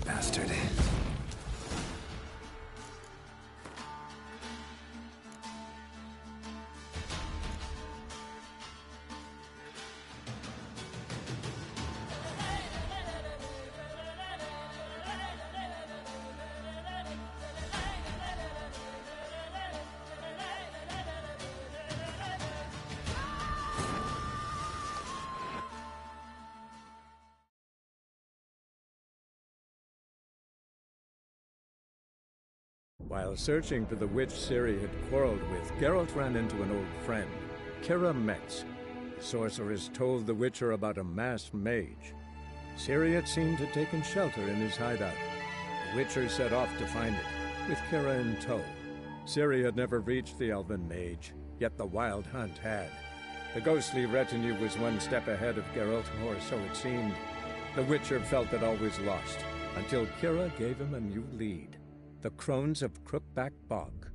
bastard. While searching for the witch Ciri had quarreled with, Geralt ran into an old friend, Kira Metz. The sorceress told the Witcher about a masked mage. Ciri, it seemed, had taken shelter in his hideout. The Witcher set off to find it, with Kira in tow. Ciri had never reached the elven mage, yet the Wild Hunt had. The ghostly retinue was one step ahead of Geralt, or so it seemed. The Witcher felt that all was lost, until Kira gave him a new lead. The Crones of Crookback Bog.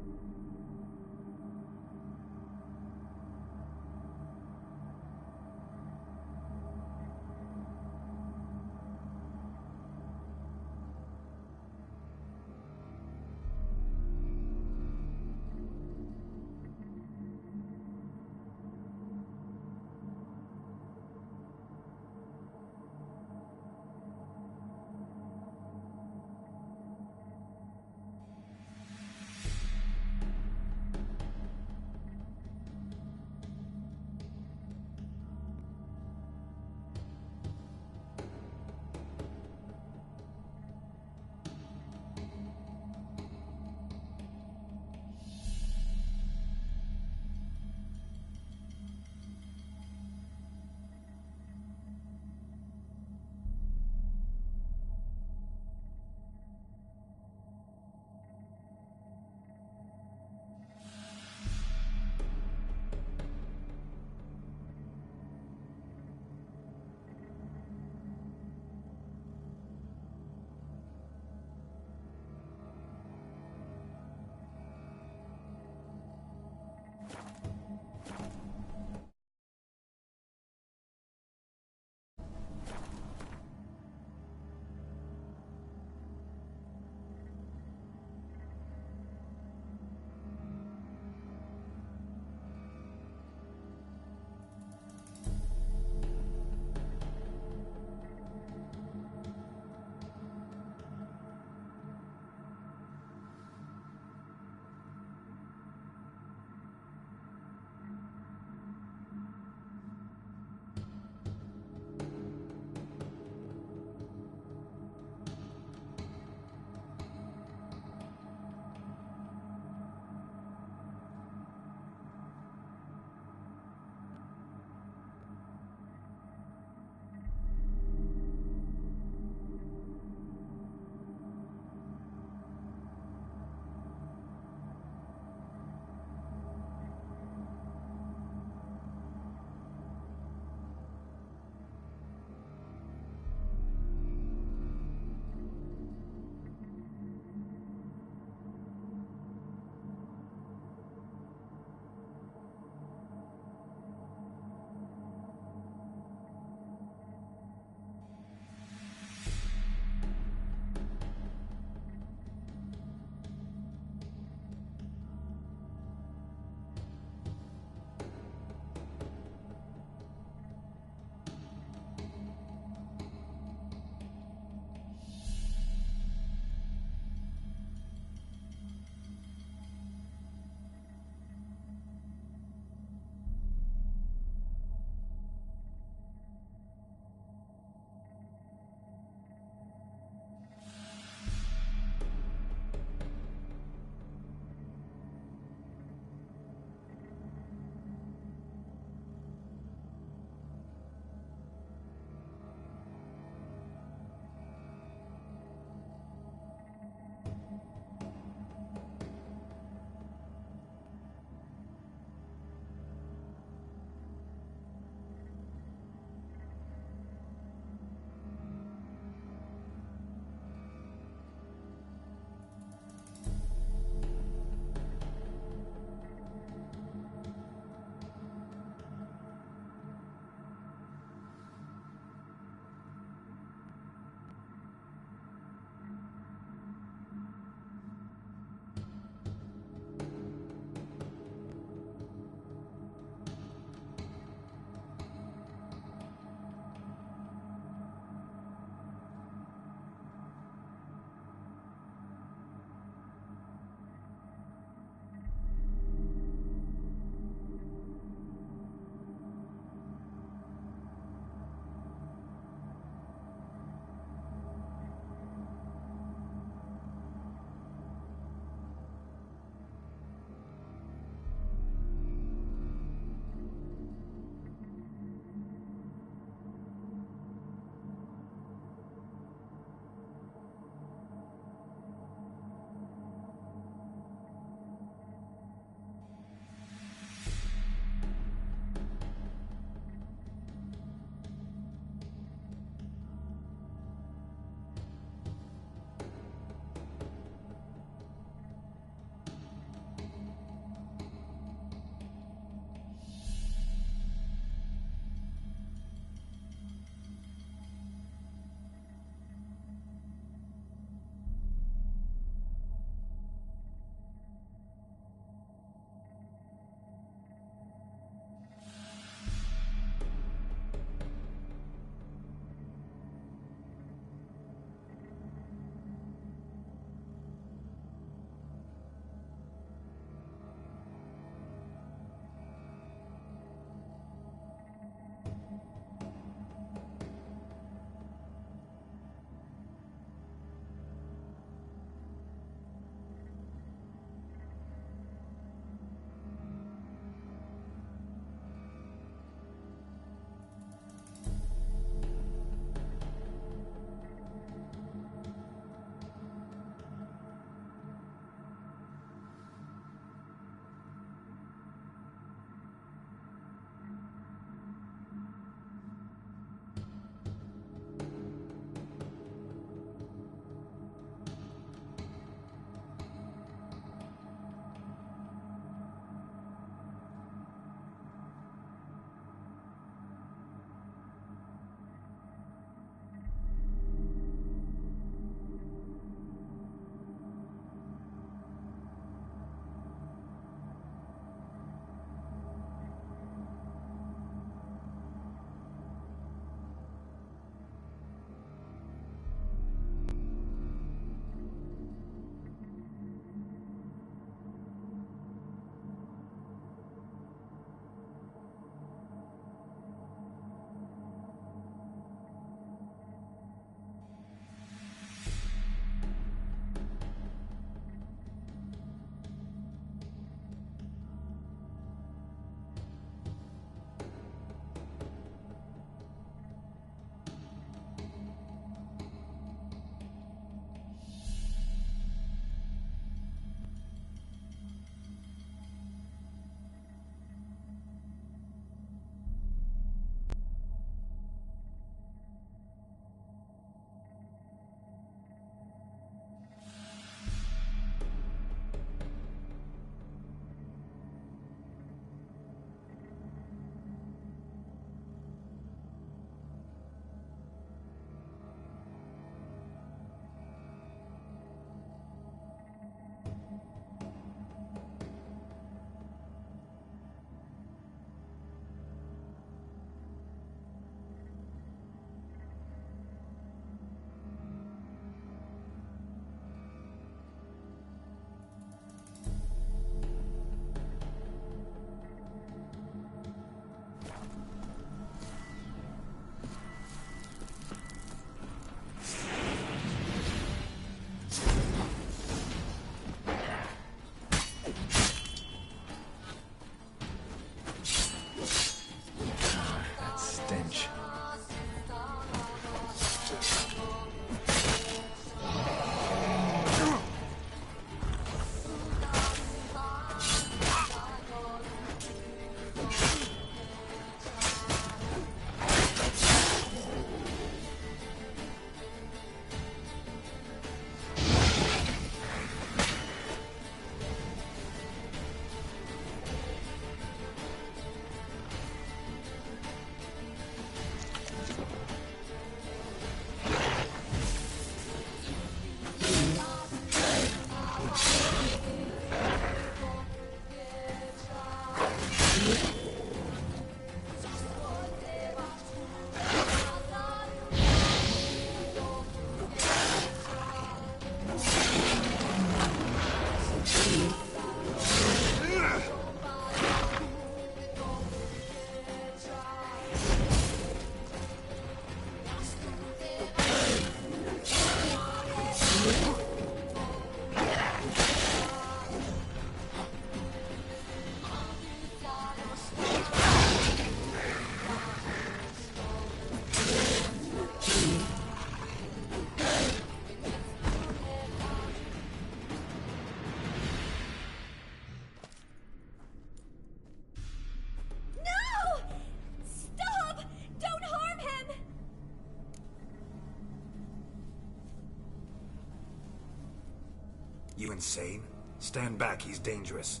You insane? Stand back, he's dangerous.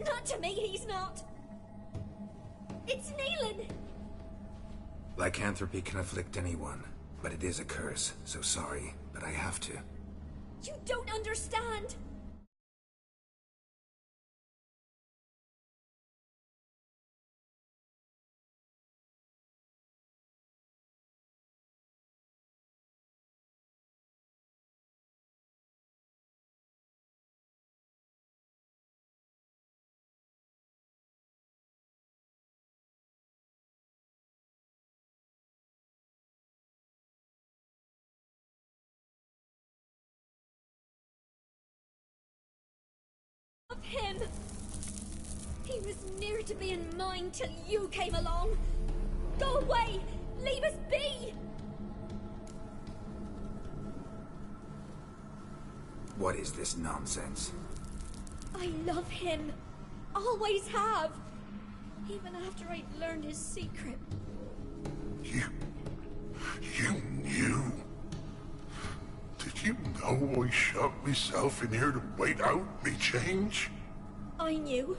Not to me, he's not. It's Neelan. Lycanthropy can afflict anyone, but it is a curse, so sorry, but I have to. You don't understand. Of him. He was near to being mine till you came along. Go away! Leave us be! What is this nonsense? I love him. Always have. Even after I'd learned his secret. You knew? Did you know I shut myself in here to wait out me change? I knew,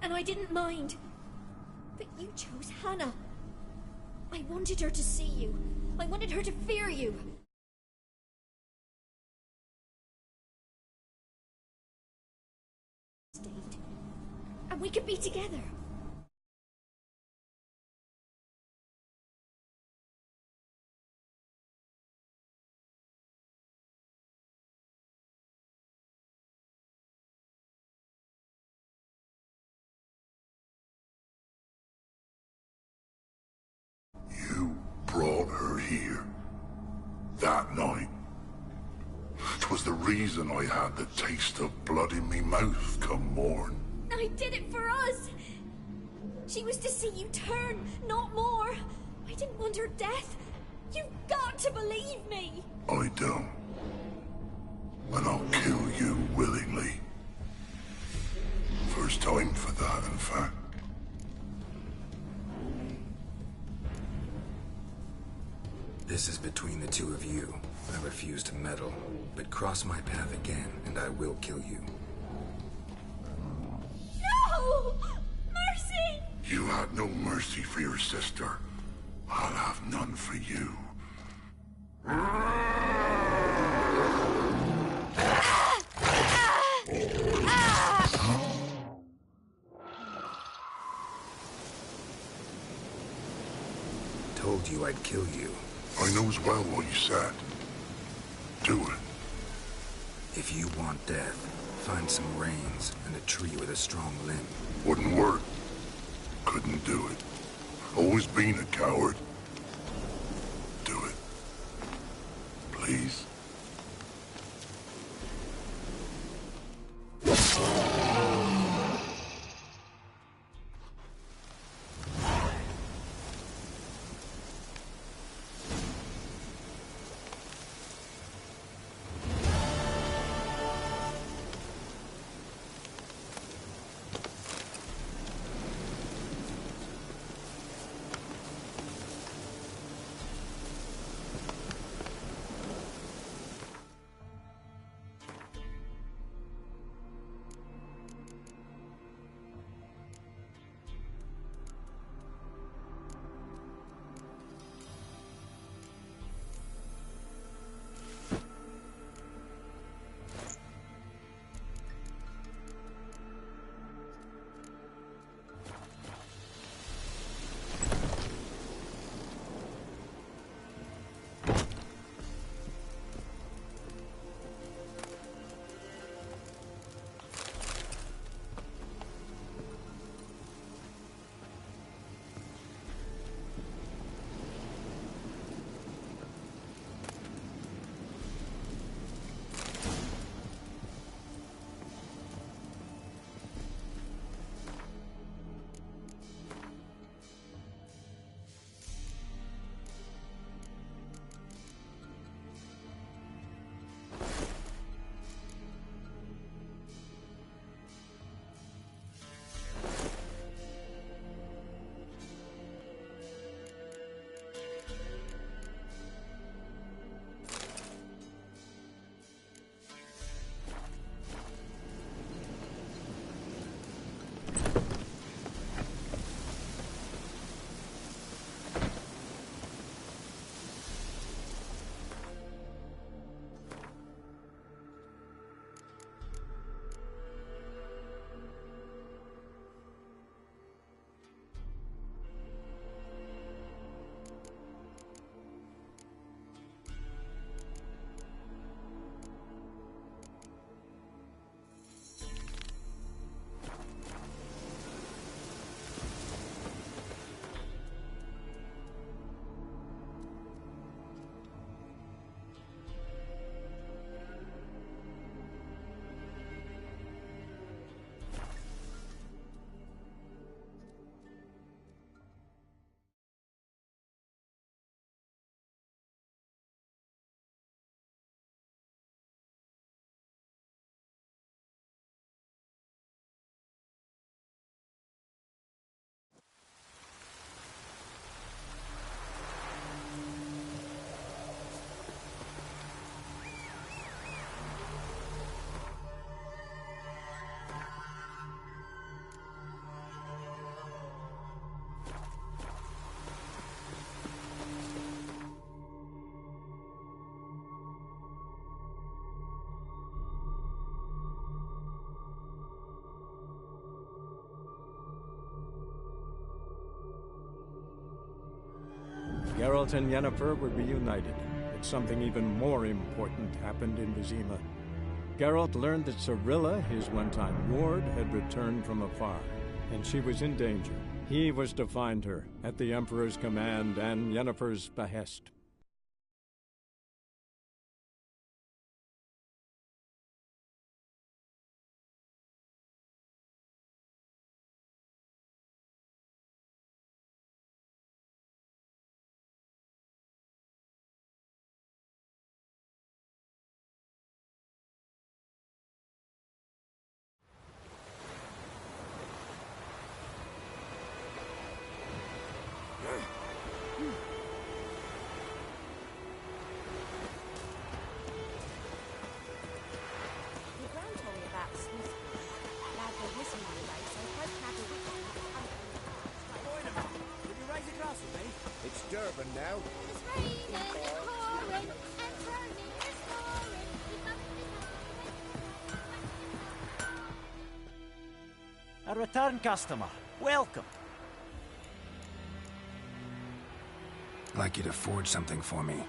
and I didn't mind. But you chose Hannah. I wanted her to see you. I wanted her to fear you. Stayed. And we could be together. You brought her here. That night. 'Twas the reason I had the taste of blood in me mouth come morn. I did it for us. She was to see you turn, not more. I didn't want her death. You've got to believe me. I don't. And I'll kill you willingly. First time for that, in fact. This is between the two of you. I refuse to meddle, but cross my path again, and I will kill you. No! Mercy! You had no mercy for your sister. I'll have none for you. Told you I'd kill you. I knows well what you said. Do it. If you want death, find some reins and a tree with a strong limb. Wouldn't work. Couldn't do it. Always been a coward. Do it. Please. Geralt and Yennefer were reunited, but something even more important happened in Vizima. Geralt learned that Cirilla, his one-time ward, had returned from afar, and she was in danger. He was to find her, at the Emperor's command and Yennefer's behest. Durban now. It's raining and pouring and turning and snoring. A return customer. Welcome. I'd like you to forge something for me.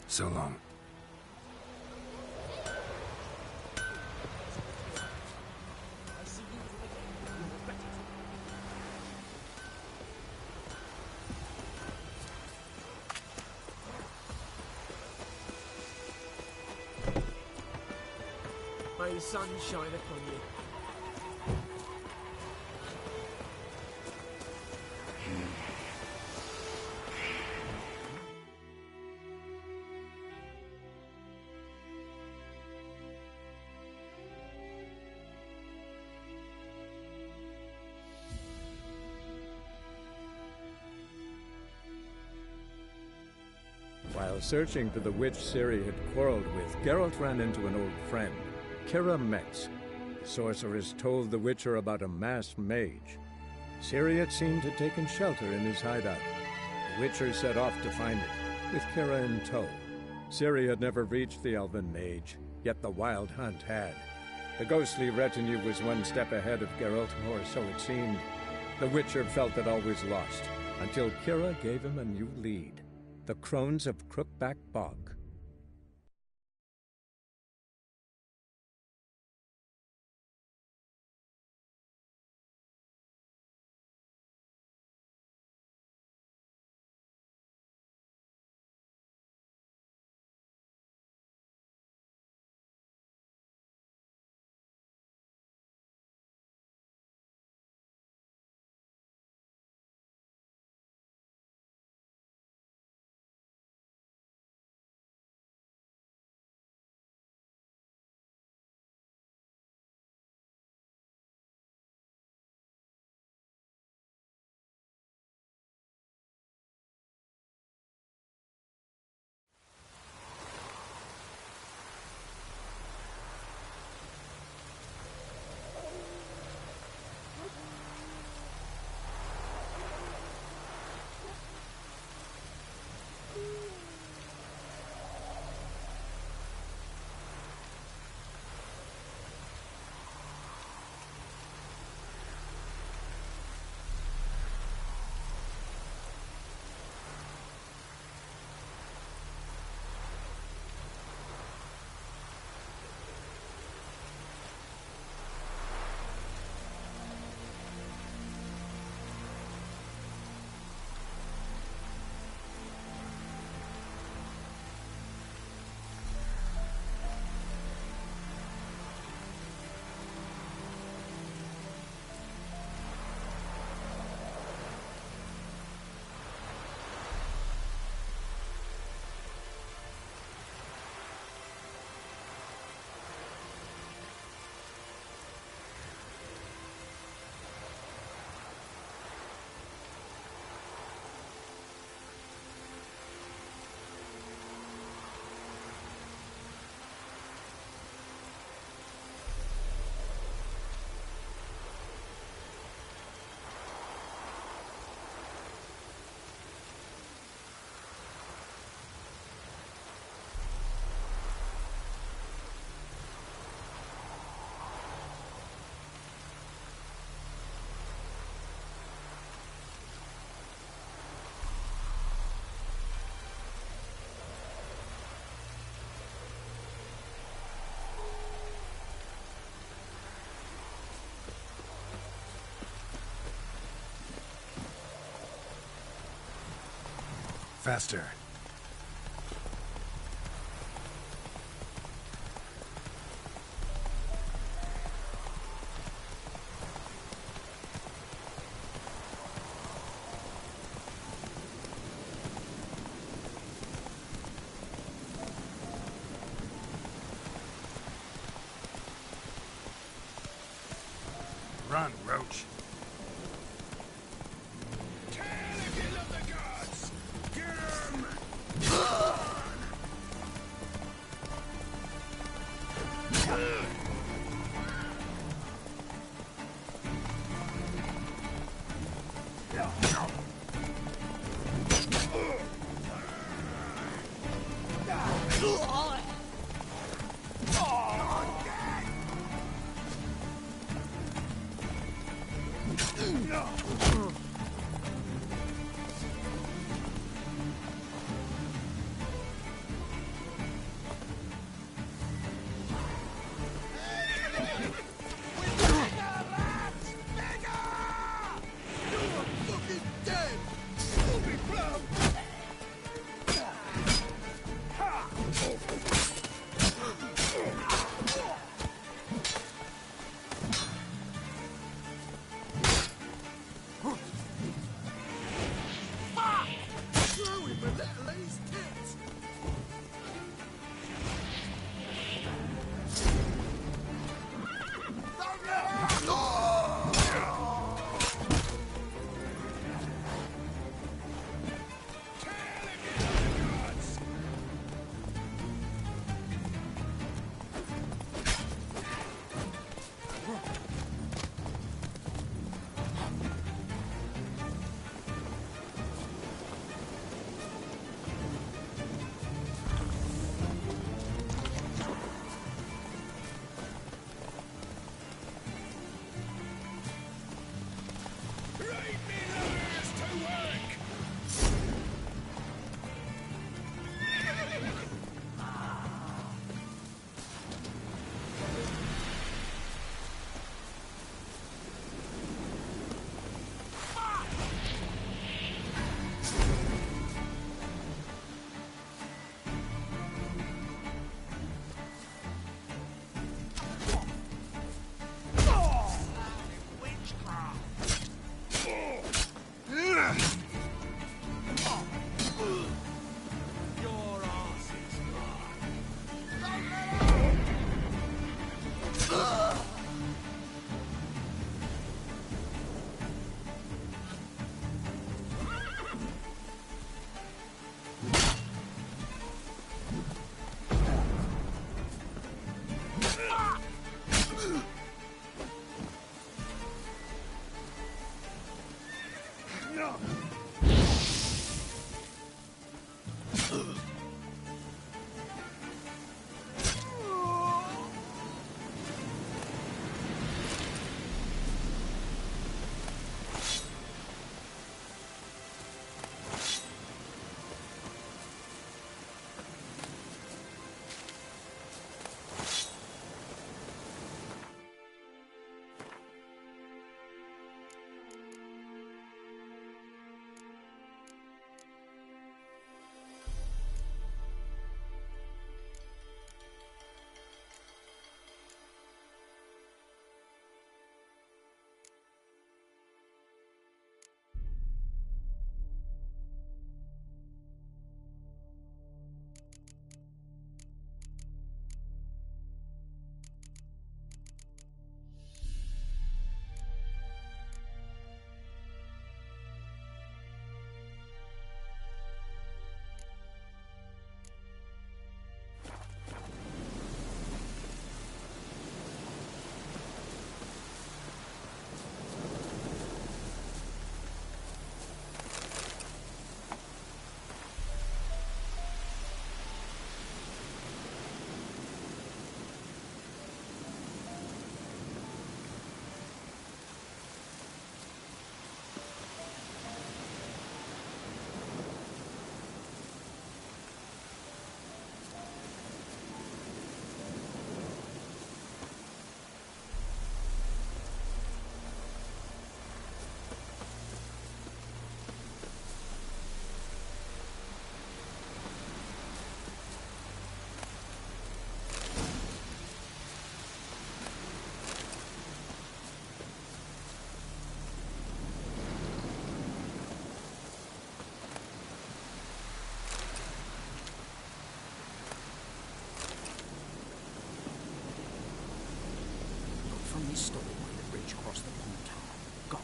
So long. May the sun shine upon you. While searching for the witch Ciri had quarreled with, Geralt ran into an old friend, Kira Metz. The sorceress told the Witcher about a masked mage. Ciri had seemed to have taken shelter in his hideout. The Witcher set off to find it, with Kira in tow. Ciri had never reached the elven mage, yet the wild hunt had. The ghostly retinue was one step ahead of Geralt, or so it seemed. The Witcher felt that all was lost, until Kira gave him a new lead. The Crones of Crookback Bog. faster. Run, Roach.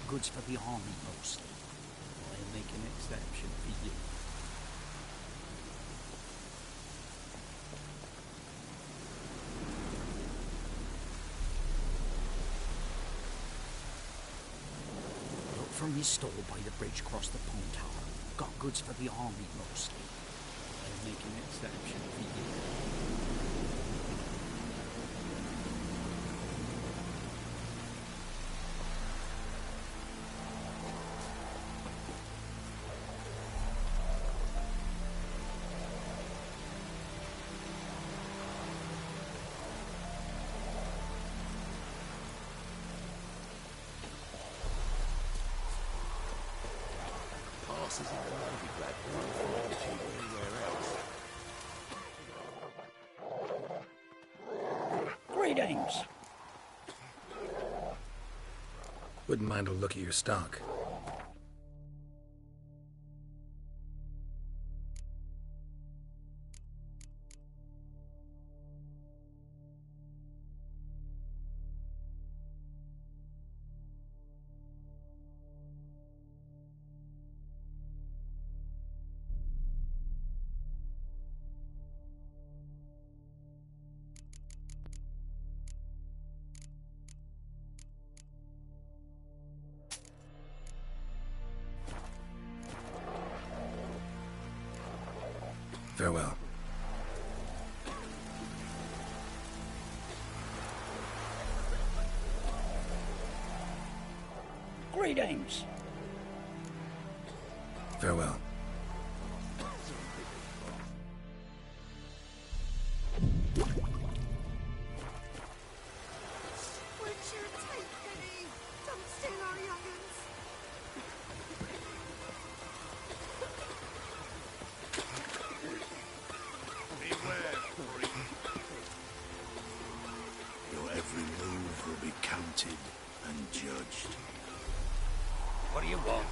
goods for the army mostly. I'll make an exception for you. Look for me stole by the bridge across the pond tower. Got goods for the army mostly. I'll make an exception for you. Passes in the Navy grad won't achieve anywhere else. Greetings! Wouldn't mind a look at your stock. Farewell. Greetings! Farewell. What's your take, Penny? Don't steal our young'uns. Beware, freak. Your every move will be counted and judged. What do you want?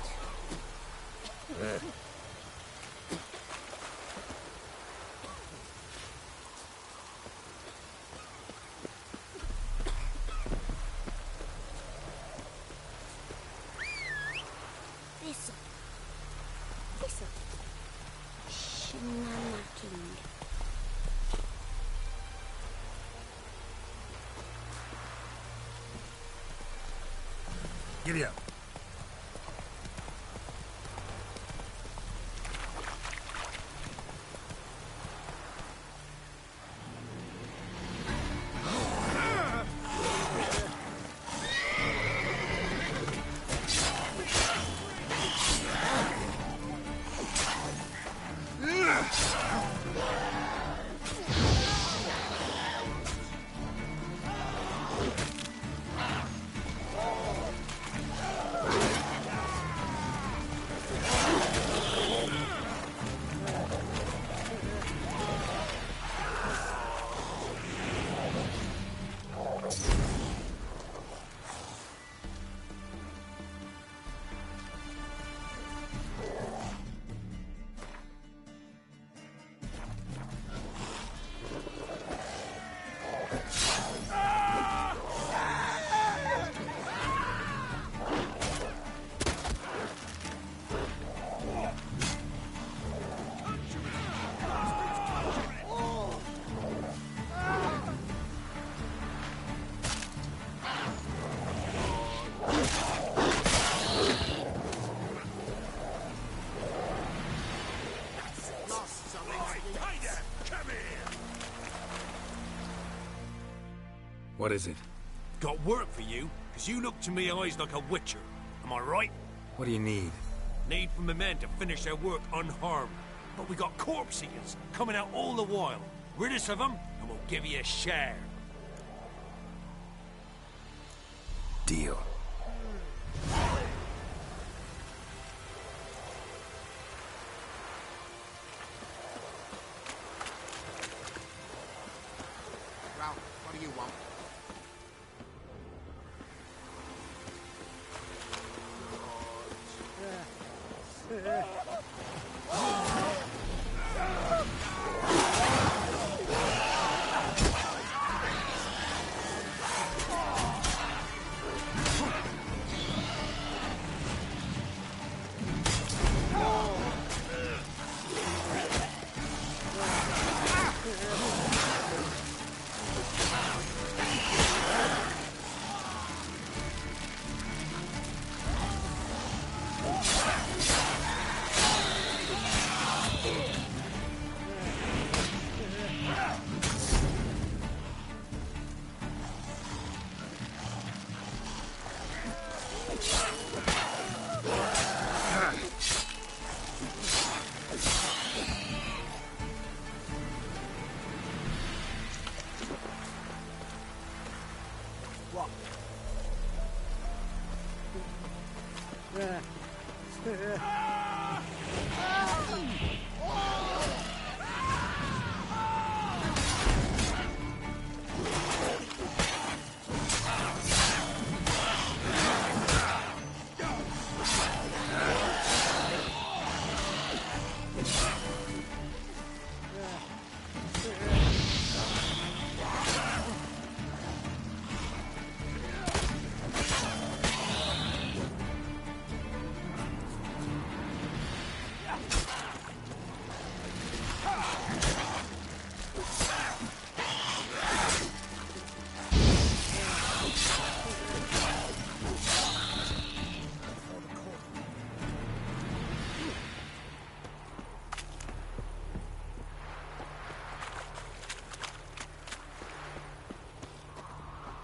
Listen. Listen. Shenanigans. Giddy up. What is it? Got work for you, because you look to me eyes like a witcher. Am I right? What do you need? Need from the men to finish their work unharmed. But we got corpse eaters coming out all the while. Rid us of them, and we'll give you a share. Deal. Ralph, what do you want?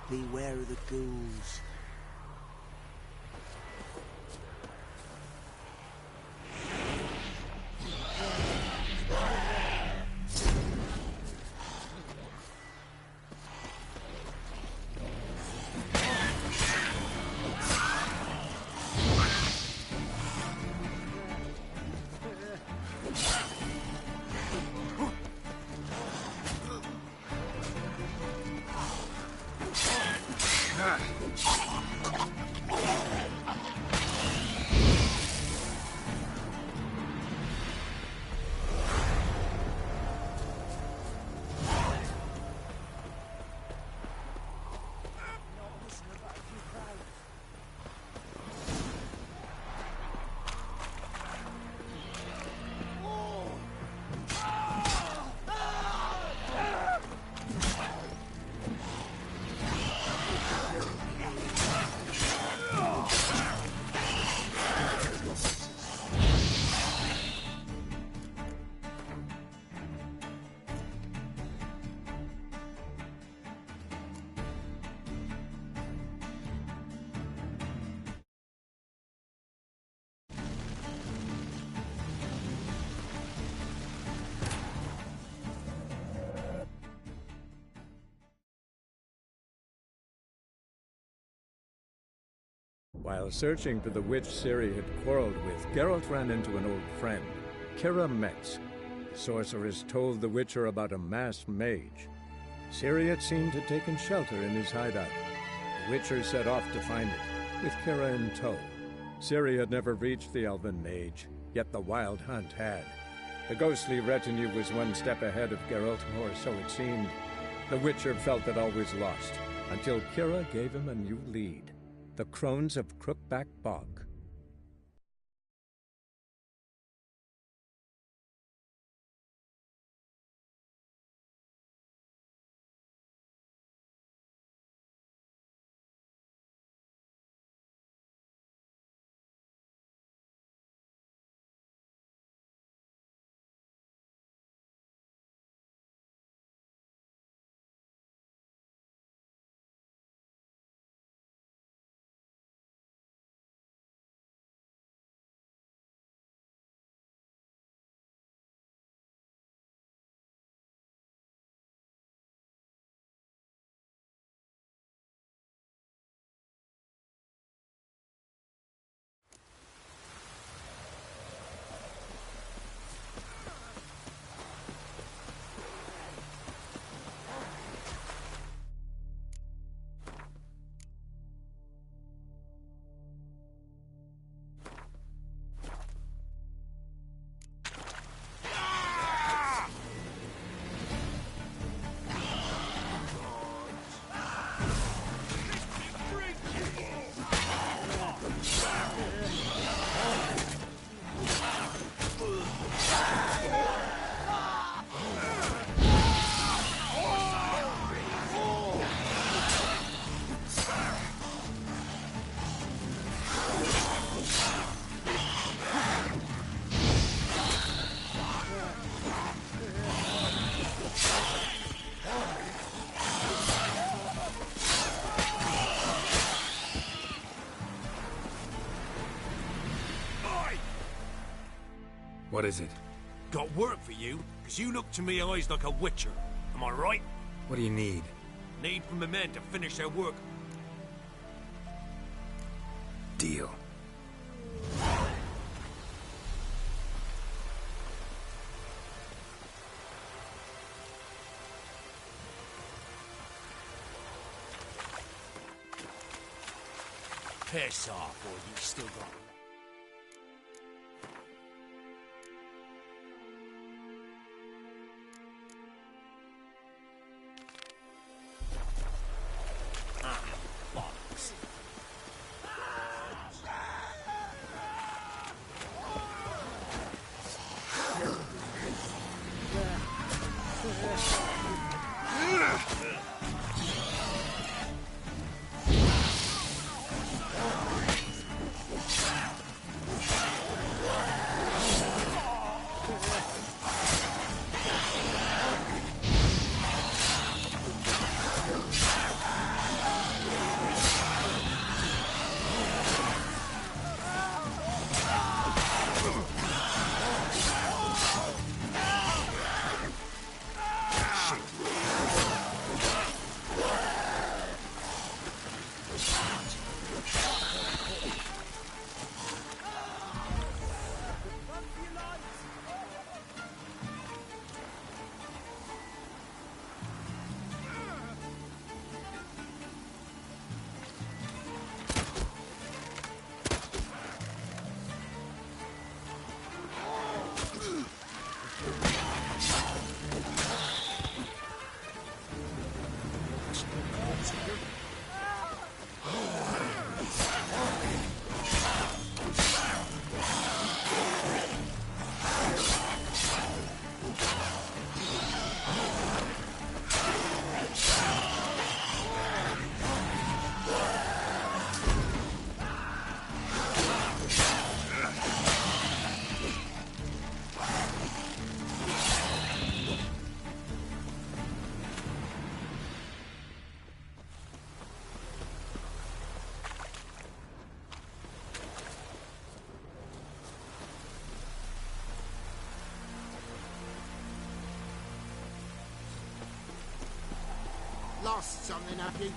Beware of the ghouls. While searching for the witch Ciri had quarreled with, Geralt ran into an old friend, Kira Metz. The sorceress told the Witcher about a masked mage. Ciri had seemed to have taken shelter in his hideout. The Witcher set off to find it, with Kira in tow. Ciri had never reached the elven mage, yet the wild hunt had. The ghostly retinue was one step ahead of Geralt, or so it seemed. The Witcher felt that all was lost, until Kira gave him a new lead. The Crones of Crookback Bog. What is it? Got work for you, because you look to me eyes like a witcher. Am I right? What do you need? Need from the men to finish their work. Deal. Piss off, or you still got... Bollocks. Lost something, have you?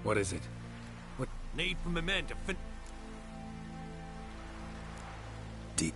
What is it? Need for my men to Deep.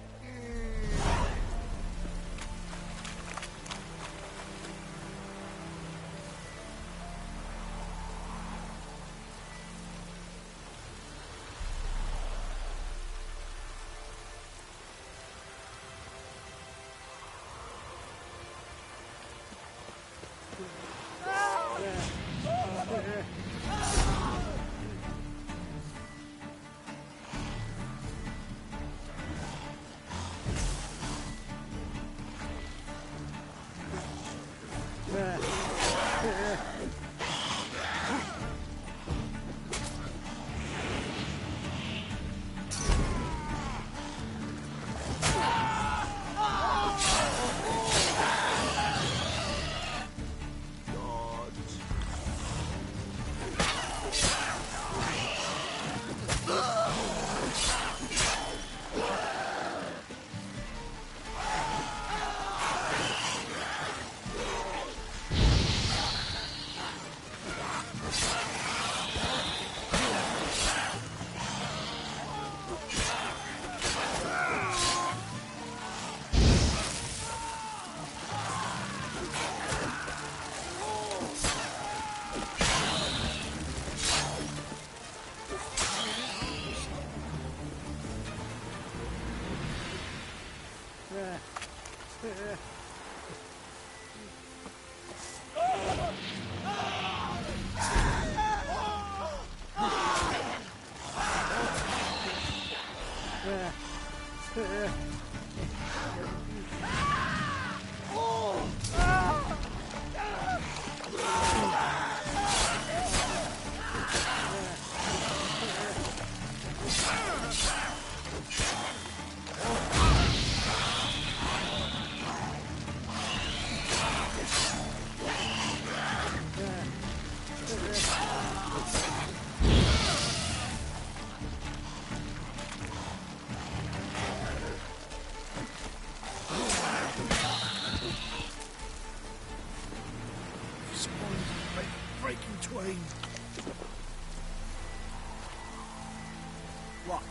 Breaking twain. What?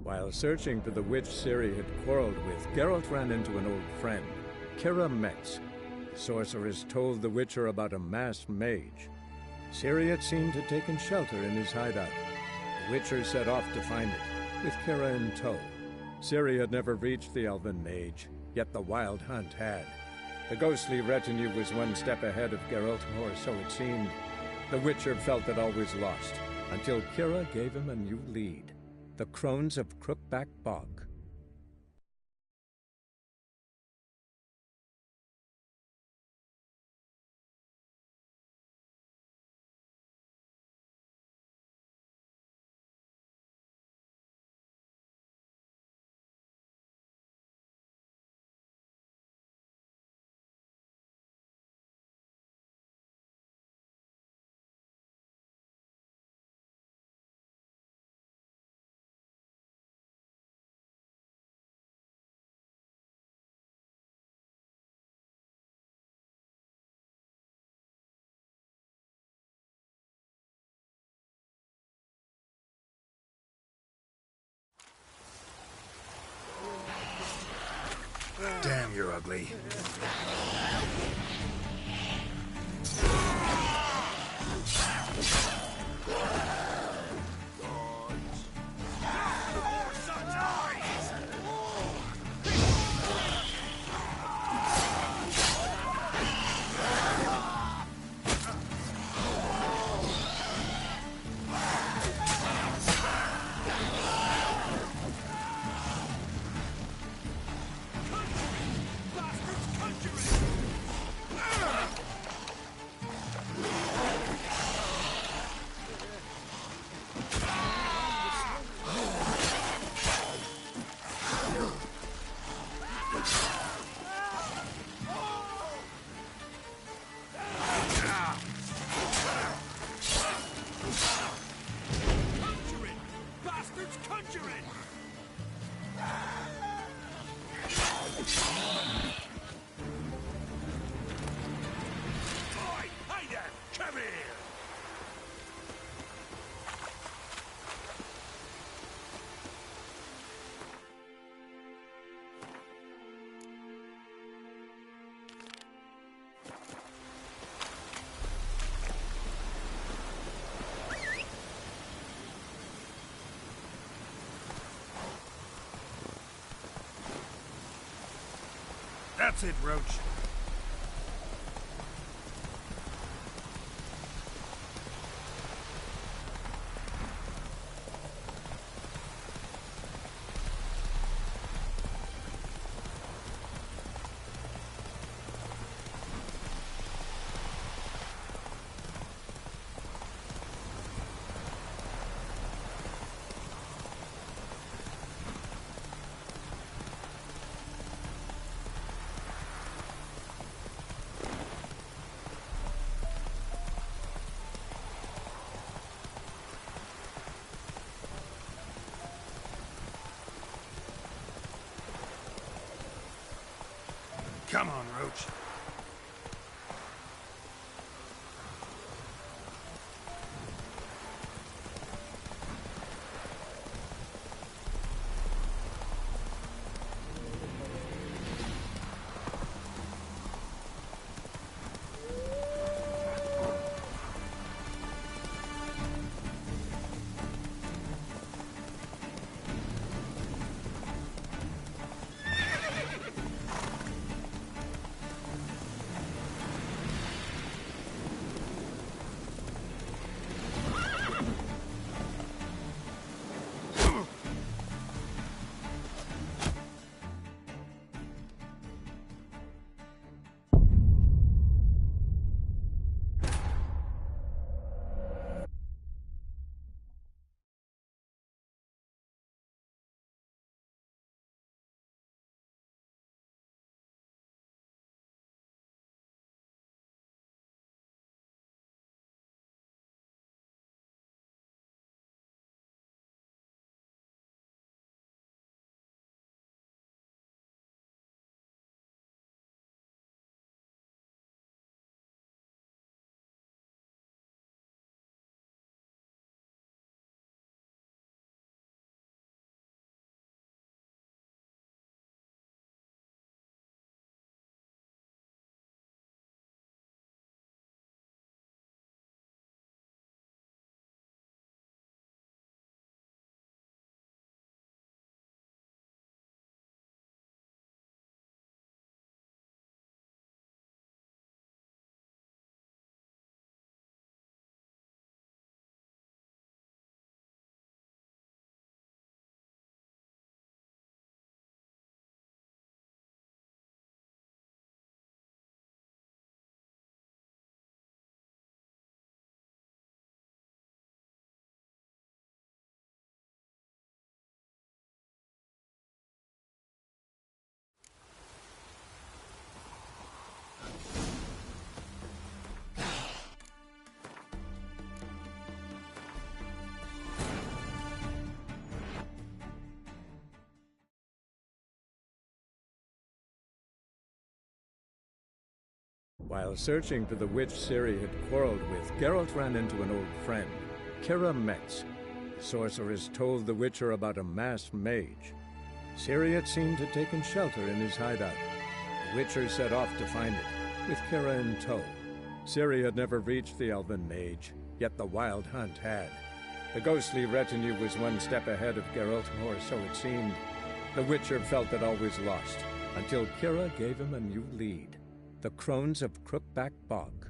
While searching for the witch Ciri had quarreled with, Geralt ran into an old friend, Kira Metz. The sorceress told the Witcher about a masked mage. Ciri, it seemed, had taken shelter in his hideout. The Witcher set off to find it, with Kira in tow. Ciri had never reached the elven mage, yet the Wild Hunt had. The ghostly retinue was one step ahead of Geralt, or so it seemed. The Witcher felt that all was lost, until Kira gave him a new lead. The Crones of Crookback Bog. Damn, you're ugly. That's it, Roach. Come on, Roach. While searching for the witch Ciri had quarreled with, Geralt ran into an old friend, Kira Metz. The sorceress told the Witcher about a masked mage. Ciri had seemed to have taken shelter in his hideout. The Witcher set off to find it, with Kira in tow. Ciri had never reached the elven mage, yet the wild hunt had. The ghostly retinue was one step ahead of Geralt, or so it seemed. The Witcher felt that all was lost, until Kira gave him a new lead. The Crones of Crookback Bog.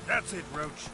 That's it, Roach.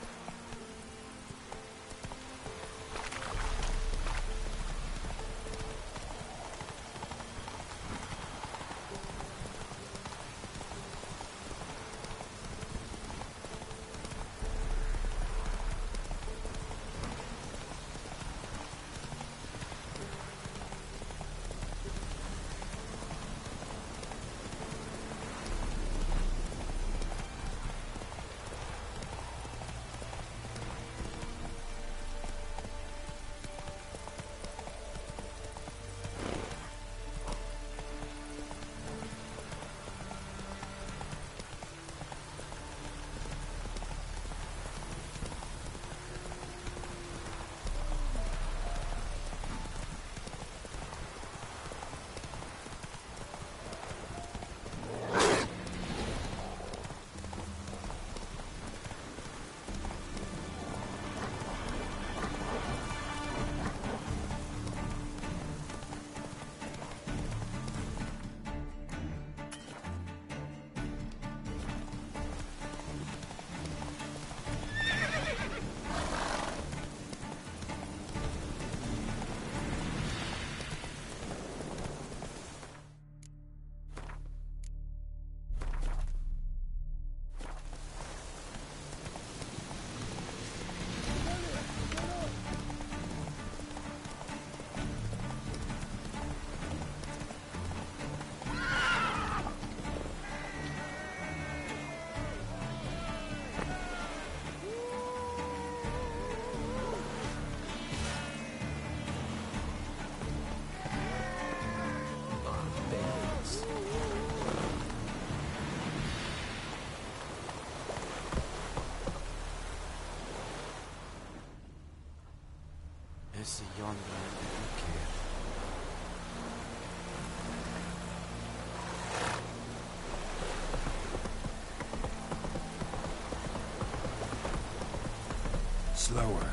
It's a young man. Slower.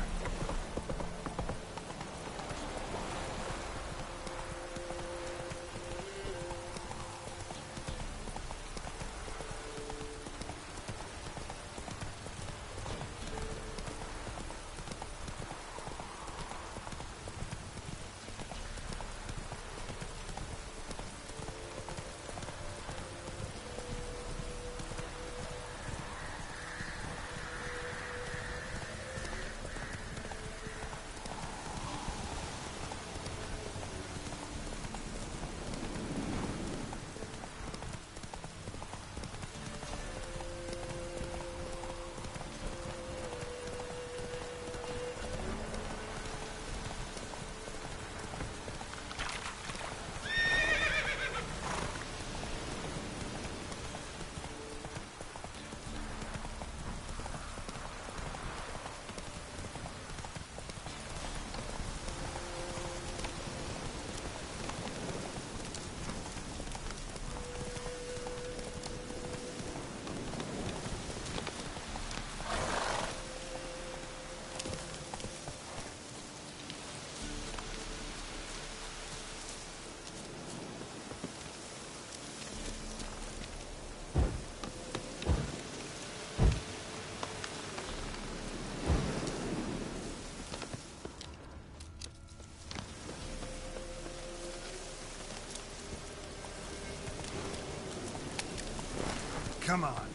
Come on.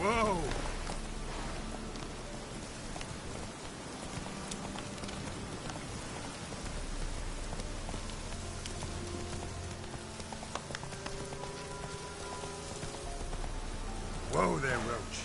Whoa! Whoa there, Roach.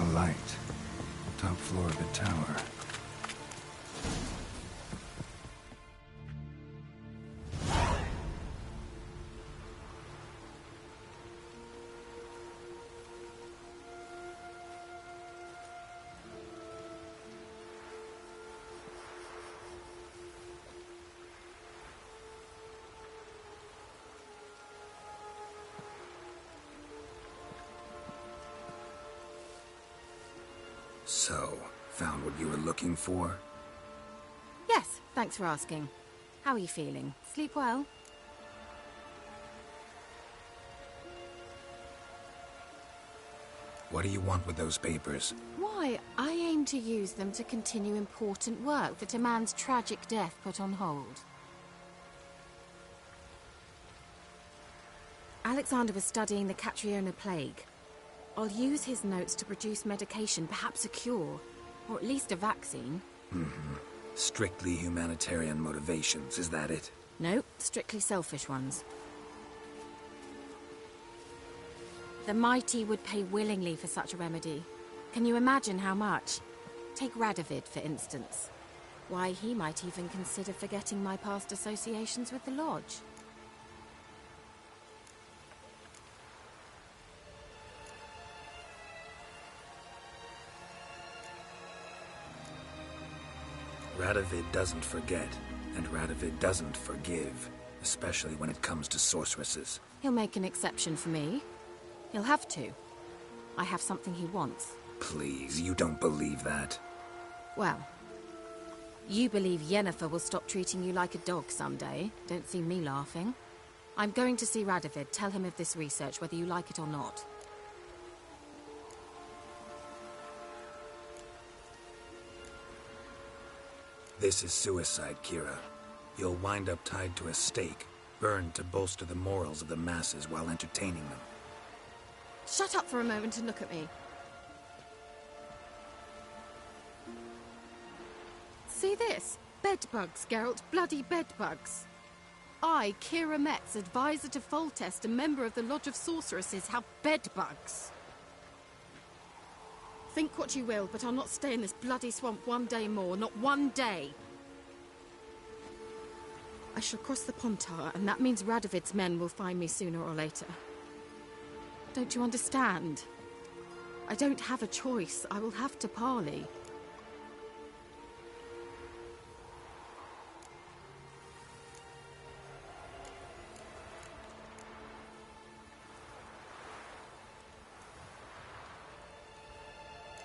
A light. Top floor of the tower. So, found what you were looking for? Yes, thanks for asking. How are you feeling? Sleep well? What do you want with those papers? Why, I aim to use them to continue important work that a man's tragic death put on hold. Alexander was studying the Catriona plague. I'll use his notes to produce medication, perhaps a cure, or at least a vaccine. Strictly humanitarian motivations, is that it? No, strictly selfish ones. The mighty would pay willingly for such a remedy. Can you imagine how much? Take Radovid, for instance. Why, he might even consider forgetting my past associations with the Lodge. Radovid doesn't forget, and Radovid doesn't forgive, especially when it comes to sorceresses. He'll make an exception for me. He'll have to. I have something he wants. Please, you don't believe that. Well, you believe Yennefer will stop treating you like a dog someday. Don't see me laughing. I'm going to see Radovid. Tell him of this research, whether you like it or not. This is suicide, Kira. You'll wind up tied to a stake, burned to bolster the morals of the masses while entertaining them. Shut up for a moment and look at me. See this? Bedbugs, Geralt. Bloody bedbugs. I, Kira Metz, advisor to Foltest, a member of the Lodge of Sorceresses, have bedbugs. Think what you will, but I'll not stay in this bloody swamp one day more. Not one day. I shall cross the Pontar, and that means Radovid's men will find me sooner or later. Don't you understand? I don't have a choice. I will have to parley.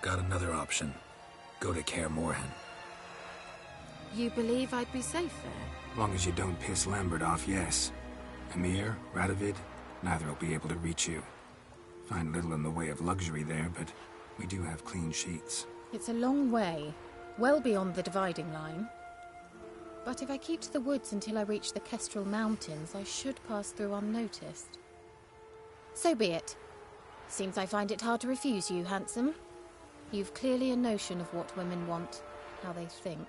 Got another option. Go to Kaer Morhen. You believe I'd be safe there? Long as you don't piss Lambert off, yes. Emir, Radovid, neither will be able to reach you. Find little in the way of luxury there, but we do have clean sheets. It's a long way, well beyond the dividing line. But if I keep to the woods until I reach the Kestrel Mountains, I should pass through unnoticed. So be it. Seems I find it hard to refuse you, handsome. You've clearly a notion of what women want, how they think.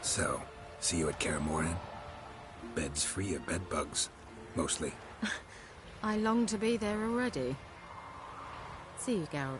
So, see you at Kaer Morhen? Beds free of bedbugs, mostly. I long to be there already. See you, Geralt.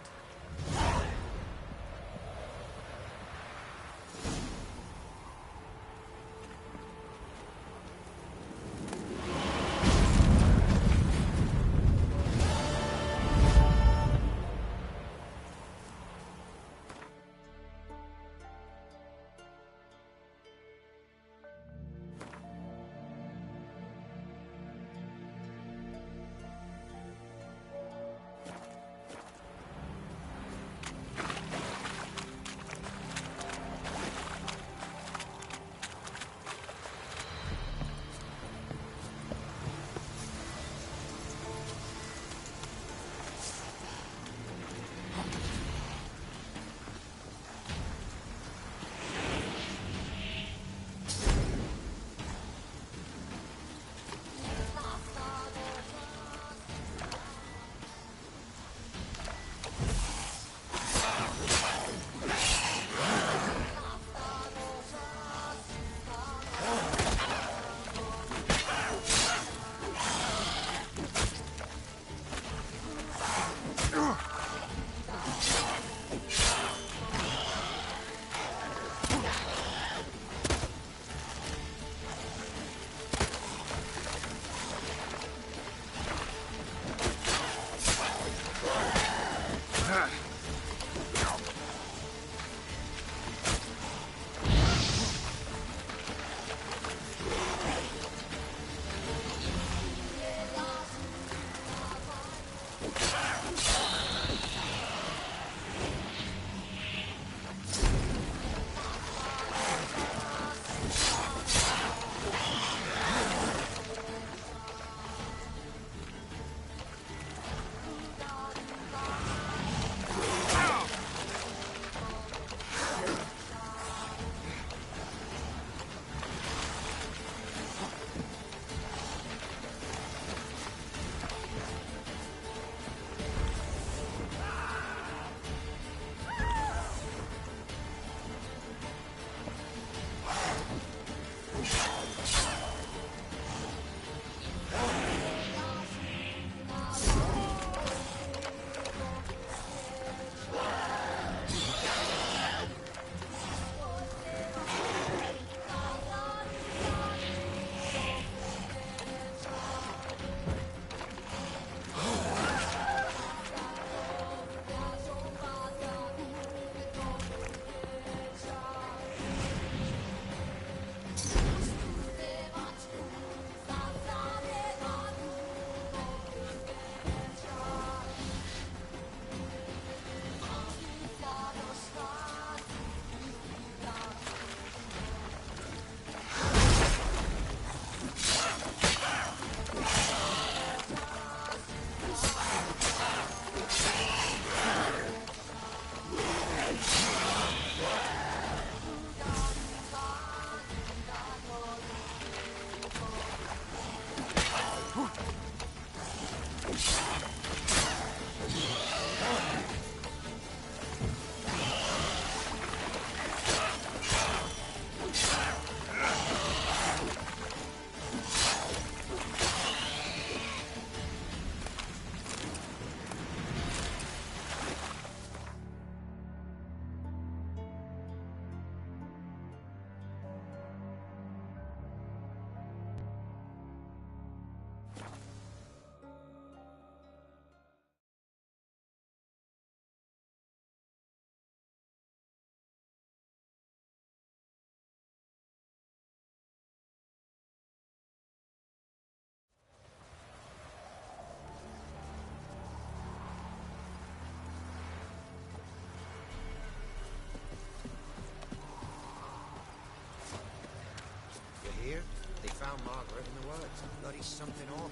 Here, they found Margaret in the woods. Bloody something awful.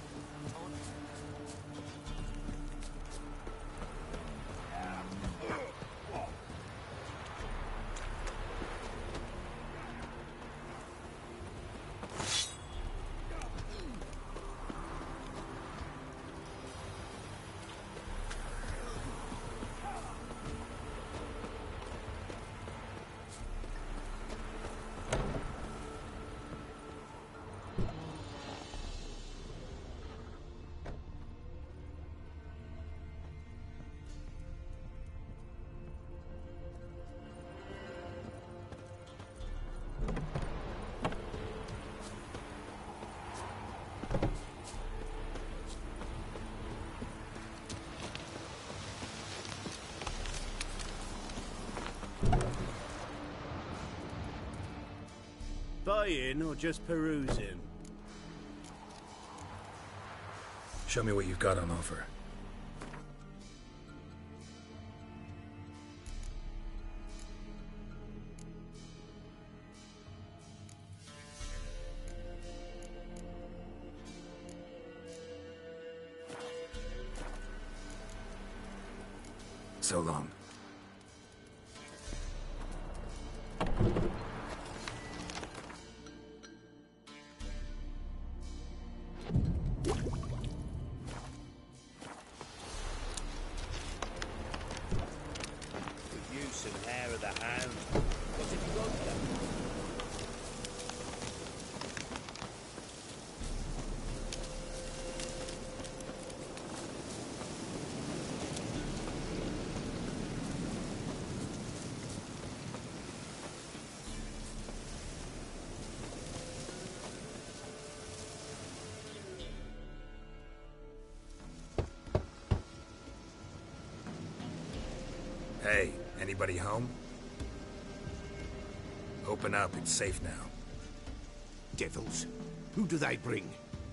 Buying or just perusing? Show me what you've got on offer. So long. The use and hair of the hound. What have you got there? Hey, anybody home? Open up, it's safe now. Devils. Who do they bring?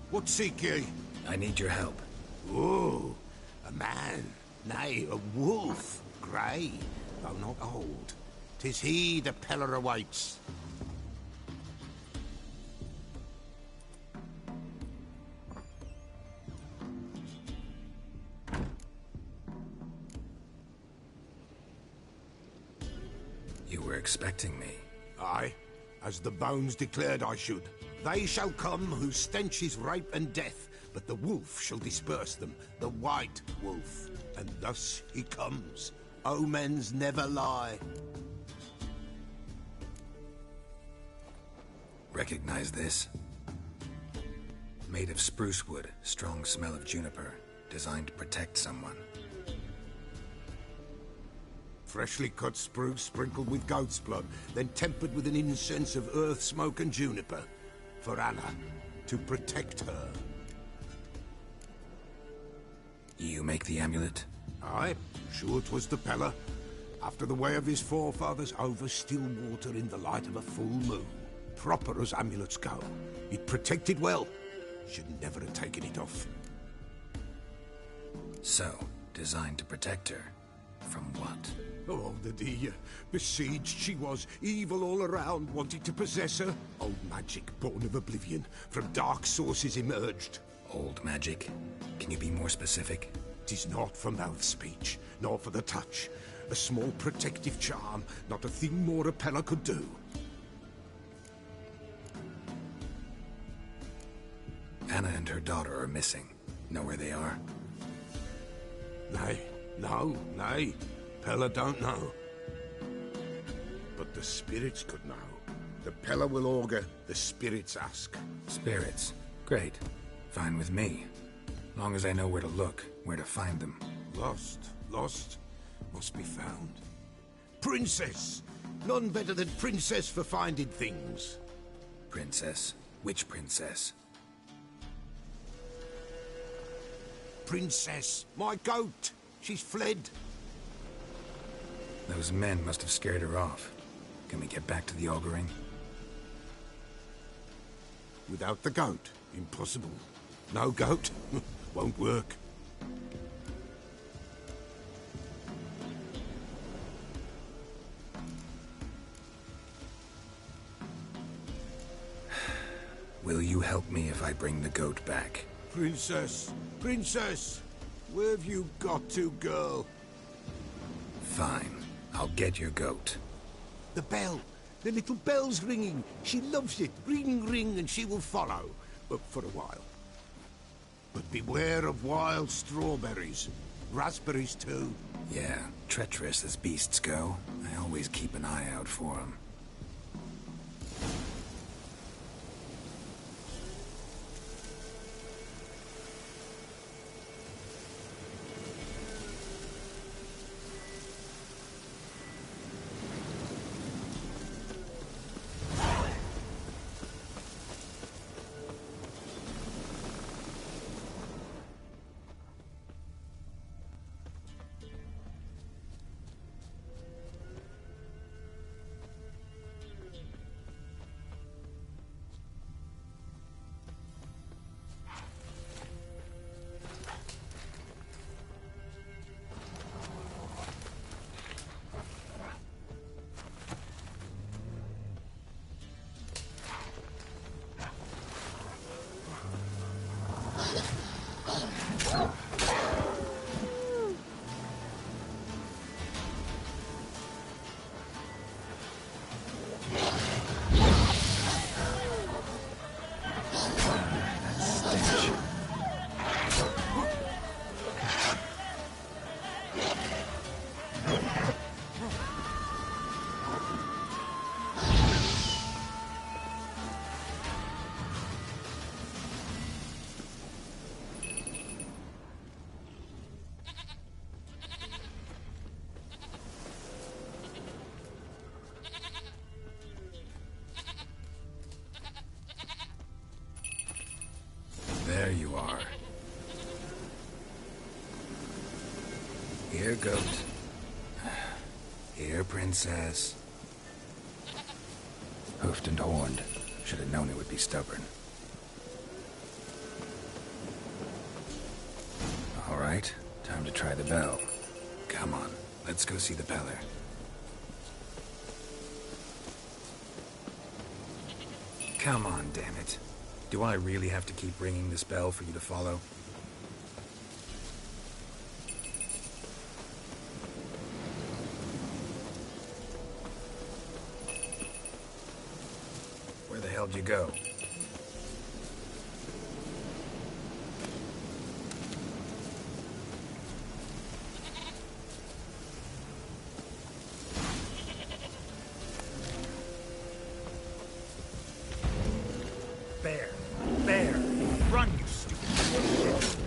What seek ye? I need your help. Oh, a man. Nay, a wolf. Grey, though not old. 'Tis he the Peller awaits. You were expecting me. Aye, as the bones declared I should. They shall come whose stench is rape and death, but the wolf shall disperse them, the white wolf. And thus he comes. Omens never lie. Recognize this? Made of spruce wood, strong smell of juniper, designed to protect someone. Freshly cut spruce sprinkled with goat's blood, then tempered with an incense of earth, smoke and juniper. For Anna, to protect her. You make the amulet? Aye, sure 'twas the Peller. After the way of his forefathers, over still water in the light of a full moon. Proper as amulets go. It protected well. Should never have taken it off. So, designed to protect her. From what? Oh, besieged she was, evil all around, wanted to possess her. Old magic, born of oblivion, from dark sources emerged. Old magic? Can you be more specific? 'Tis not for mouth speech, nor for the touch. A small protective charm, not a thing more a Peller could do. Anna and her daughter are missing. Know where they are? Nay. Peller don't know. But the spirits could know. The Peller will augur, the spirits ask. Spirits? Great. Fine with me. Long as I know where to look, where to find them. Lost. Must be found. Princess! None better than Princess for finding things. Princess? Which princess? Princess, my goat! She's fled. Those men must have scared her off. Can we get back to the auguring? Without the goat, impossible. No goat, won't work. Will you help me if I bring the goat back? Princess! Where have you got to, girl? Fine. I'll get your goat. The bell! The little bell's ringing. She loves it. Ring, ring, and she will follow. But for a while. But beware of wild strawberries. Raspberries, too. Yeah, treacherous as beasts go. I always keep an eye out for them. Here, goat. Here, princess. Hoofed and horned. Should have known it would be stubborn. All right, time to try the bell. Come on, let's go see the Peller. Come on, damn it. Do I really have to keep ringing this bell for you to follow? Where the hell did you go? Bear! Run, you stupid shit!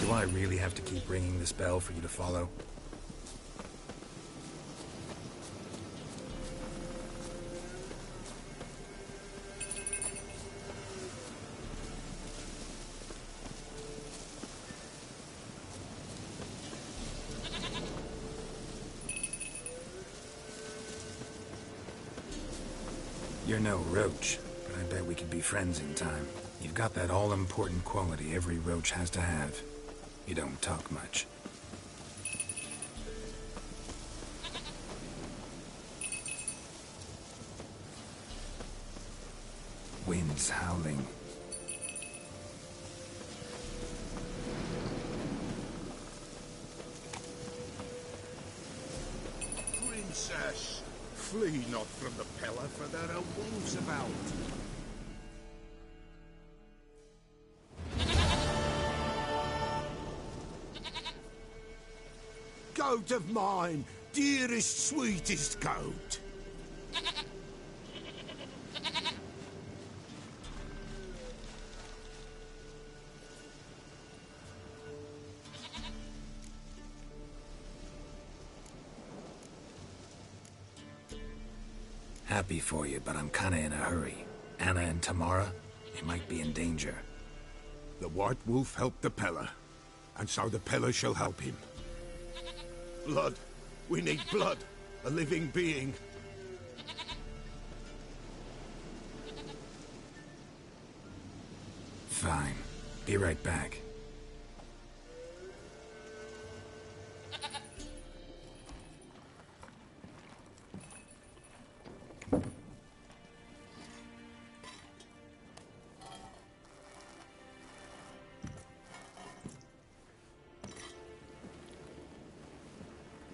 Do I really have to keep ringing this bell for you to follow? You're no roach, but I bet we could be friends in time. You've got that all-important quality every roach has to have. You don't talk much. Wind's howling. Princess, flee not from the Peller, for there are wolves about. Goat of mine, dearest, sweetest goat. Happy for you, but I'm kinda in a hurry. Anna and Tamara, they might be in danger. The White Wolf helped the Peller, and so the Peller shall help him. Blood. We need blood. A living being. Fine. Be right back.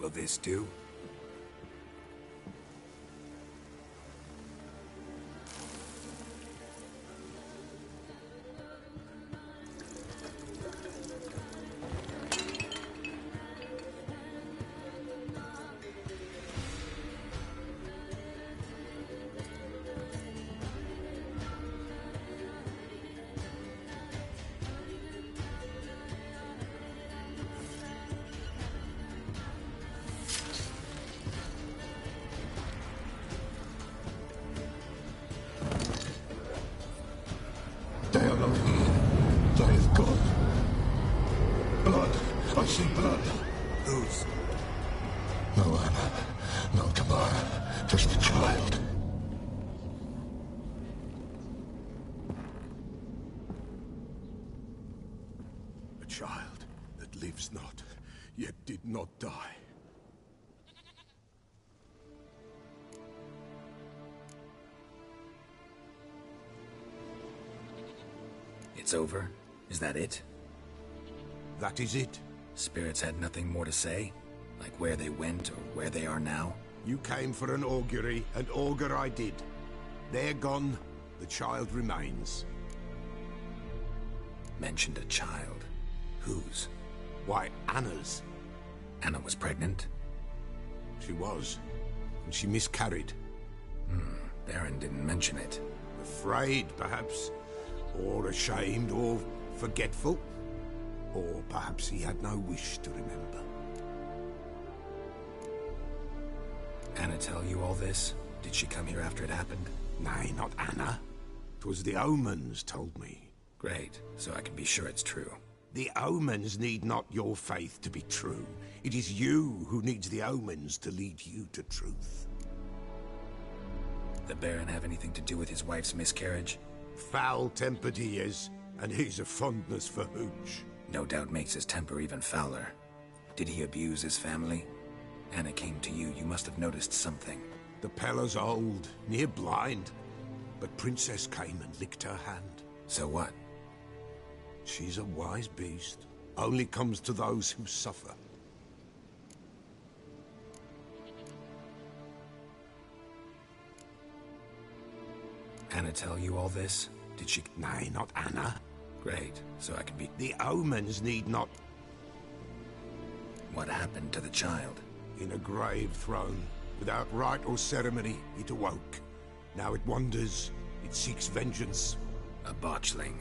Will this do? They are not here. They have gone. Blood. I see blood. Whose? No one. No Tamara. Just the child. A child that lives not, yet did not die. It's over? Is that it? That is it. Spirits had nothing more to say? Like where they went or where they are now? You came for an augury, and augur I did. They're gone, the child remains. Mentioned a child. Whose? Why, Anna's. Anna was pregnant? She was. And she miscarried. Baron didn't mention it. Afraid, perhaps. Or ashamed, or forgetful. Or perhaps he had no wish to remember. Anna tell you all this? Did she come here after it happened? Nay, not Anna. 'Twas the omens told me. Great, so I can be sure it's true. The omens need not your faith to be true. It is you who needs the omens to lead you to truth. The Baron have anything to do with his wife's miscarriage? Foul-tempered he is, and he's a fondness for hooch. No doubt makes his temper even fouler. Did he abuse his family? Anna came to you, you must have noticed something. The Pella's old, near blind, but Princess came and licked her hand. So what? She's a wise beast. Only comes to those who suffer. Anna tell you all this? Did she? Nay, not Anna. Great, so I can be... The omens need not... What happened to the child? In a grave thrown. Without rite or ceremony, it awoke. Now it wanders. It seeks vengeance. A botchling.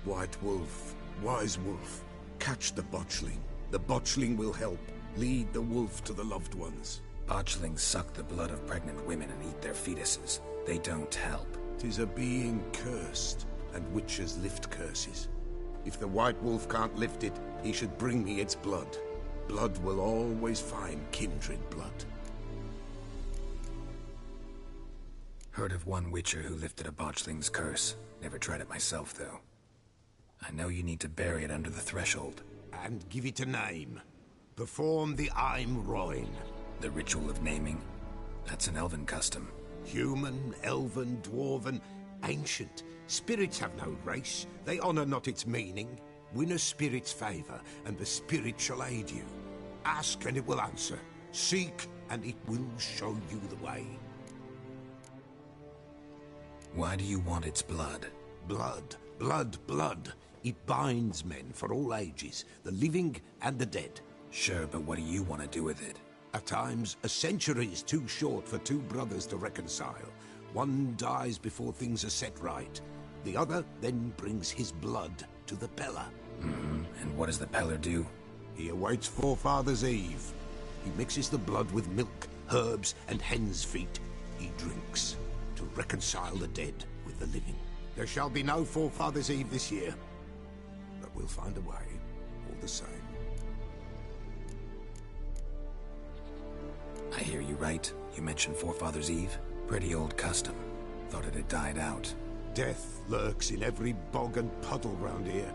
White Wolf, wise wolf, catch the botchling. The botchling will help. Lead the wolf to the loved ones. Botchlings suck the blood of pregnant women and eat their fetuses. They don't help. 'Tis a being cursed, and witches lift curses. If the White Wolf can't lift it, he should bring me its blood. Blood will always find kindred blood. Heard of one witcher who lifted a botchling's curse. Never tried it myself, though. I know you need to bury it under the threshold. And give it a name. Perform the Aim Roin. The ritual of naming? That's an elven custom. Human, elven, dwarven, ancient. Spirits have no race. They honor not its meaning. Win a spirit's favor, and the spirit shall aid you. Ask, and it will answer. Seek, and it will show you the way. Why do you want its blood? Blood, blood, blood. It binds men for all ages, the living and the dead. Sure, but what do you want to do with it? At times, a century is too short for two brothers to reconcile. One dies before things are set right. The other then brings his blood to the Peller. And what does the Peller do? He awaits Forefather's Eve. He mixes the blood with milk, herbs, and hen's feet. He drinks to reconcile the dead with the living. There shall be no Forefather's Eve this year. But we'll find a way, all the same. I hear you right. You mentioned Forefather's Eve? Pretty old custom. Thought it had died out. Death lurks in every bog and puddle round here.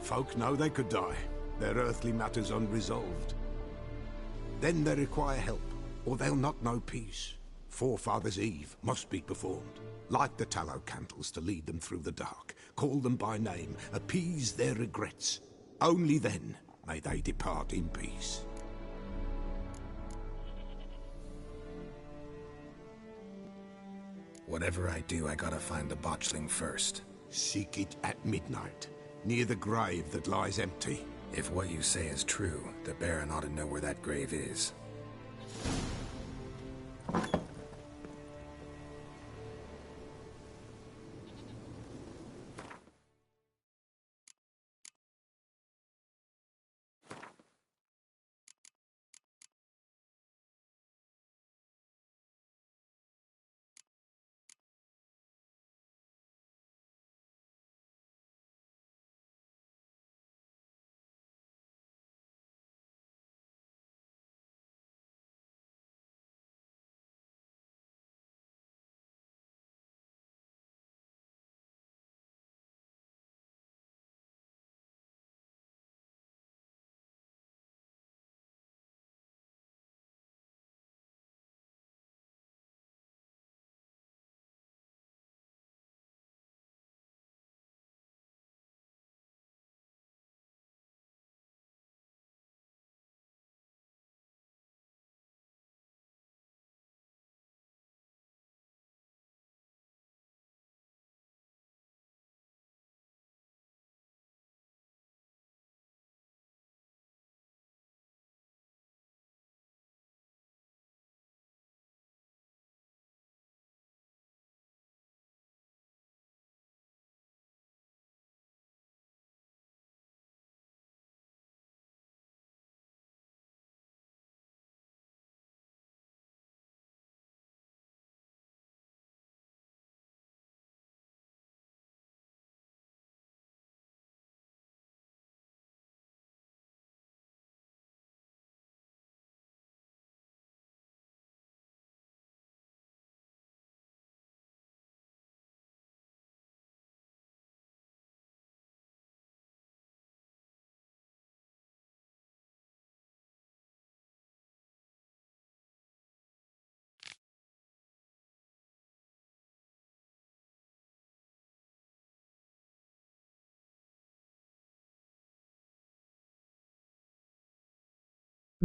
Folk know they could die, their earthly matters unresolved. Then they require help, or they'll not know peace. Forefather's Eve must be performed. Light the tallow candles to lead them through the dark. Call them by name, appease their regrets. Only then may they depart in peace. Whatever I do, I gotta find the botchling first. Seek it at midnight, near the grave that lies empty. If what you say is true, the Baron ought to know where that grave is.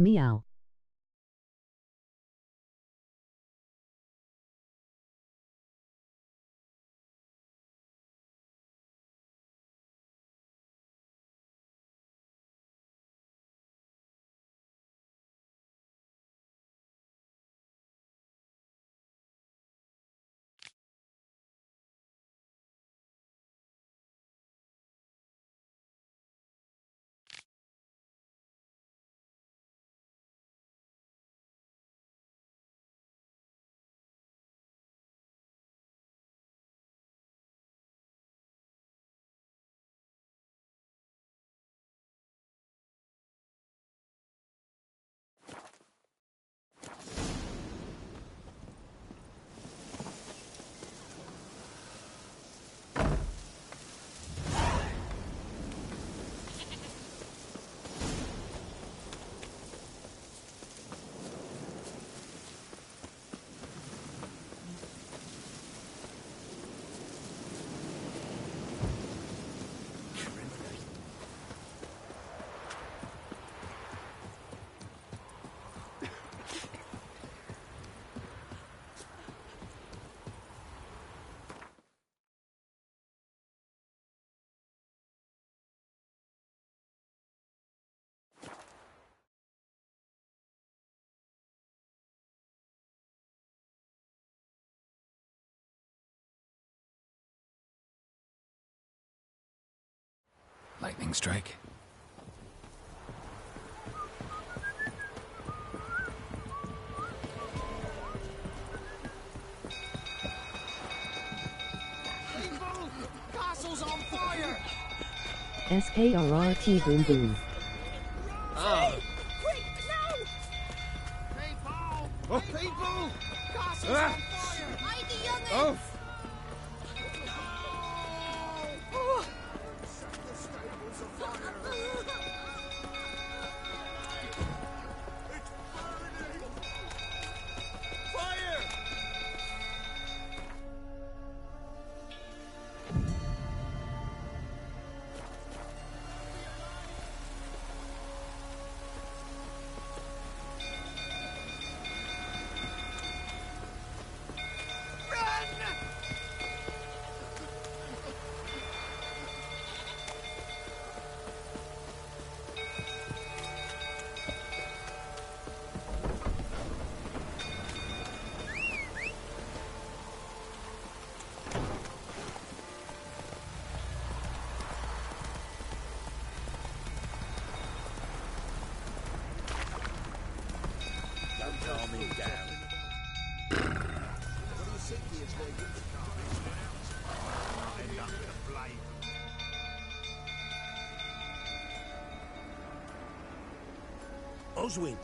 Meow. Lightning strike. Castle's on fire! SKRRT boom boom. Quick, no! People! People! Castle's on fire! Hide the youngin! Oh! The stable's on fire! It's burning! Fire! Oswin?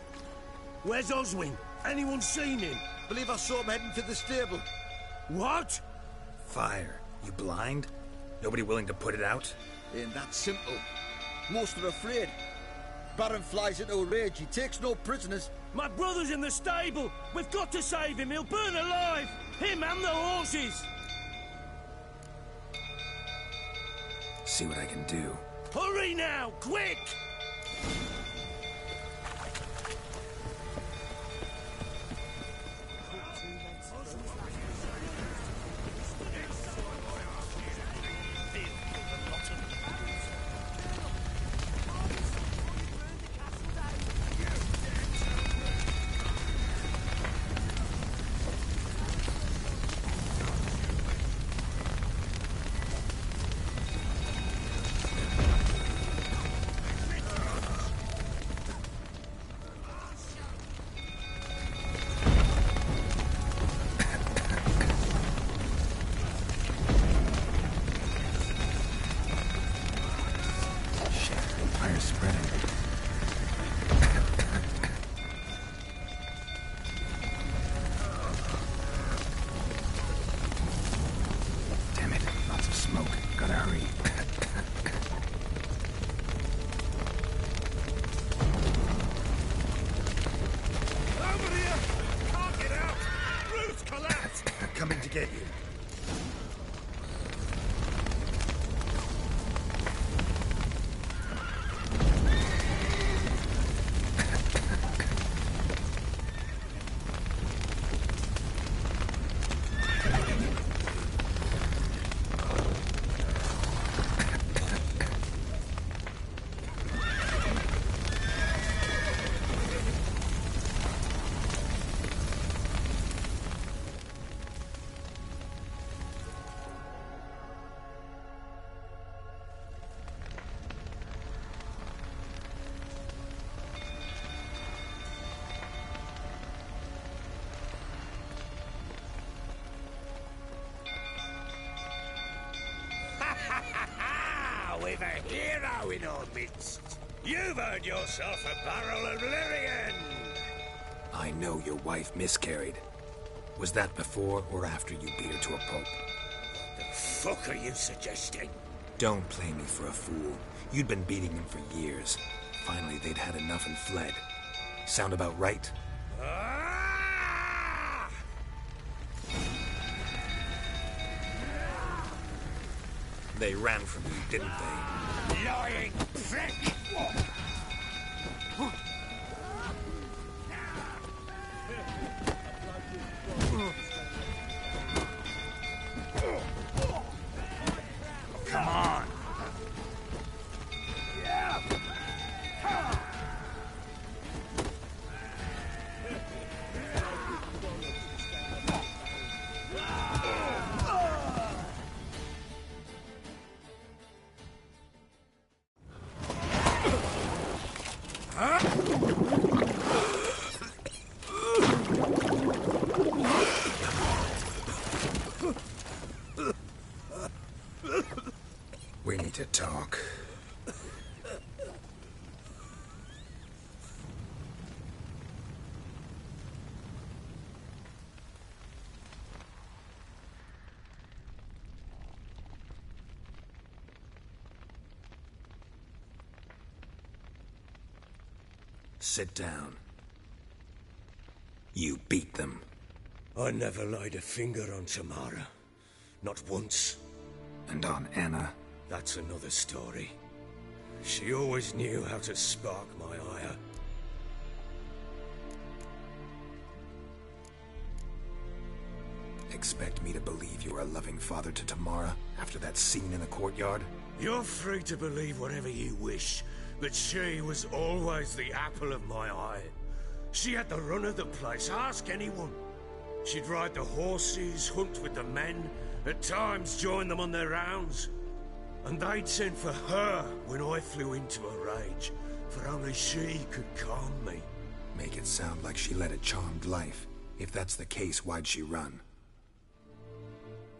Where's Oswin? Anyone seen him? Believe I saw him heading to the stable. What? Fire. You blind? Nobody willing to put it out? Ain't that simple. Most are afraid. Baron flies into a rage. He takes no prisoners. My brother's in the stable. We've got to save him. He'll burn alive. Him and the horses. See what I can do. Hurry now, quick! Coming to get you. hero in our midst. You've earned yourself a barrel of Lyrian. I know your wife miscarried. Was that before or after you beat her to a pulp? The fuck are you suggesting? Don't play me for a fool. You'd been beating him for years. Finally, they'd had enough and fled. Sound about right? Ah! They ran from you, didn't they? Lying prick! Come on! We need to talk. Sit down. You beat them. I never laid a finger on Tamara. Not once. And on Anna? That's another story. She always knew how to spark my ire. Expect me to believe you are a loving father to Tamara after that scene in the courtyard? You're free to believe whatever you wish, but she was always the apple of my eye. She had the run of the place, ask anyone. She'd ride the horses, hunt with the men, at times join them on their rounds. And they'd send for her when I flew into a rage, for only she could calm me. Make it sound like she led a charmed life. If that's the case, why'd she run?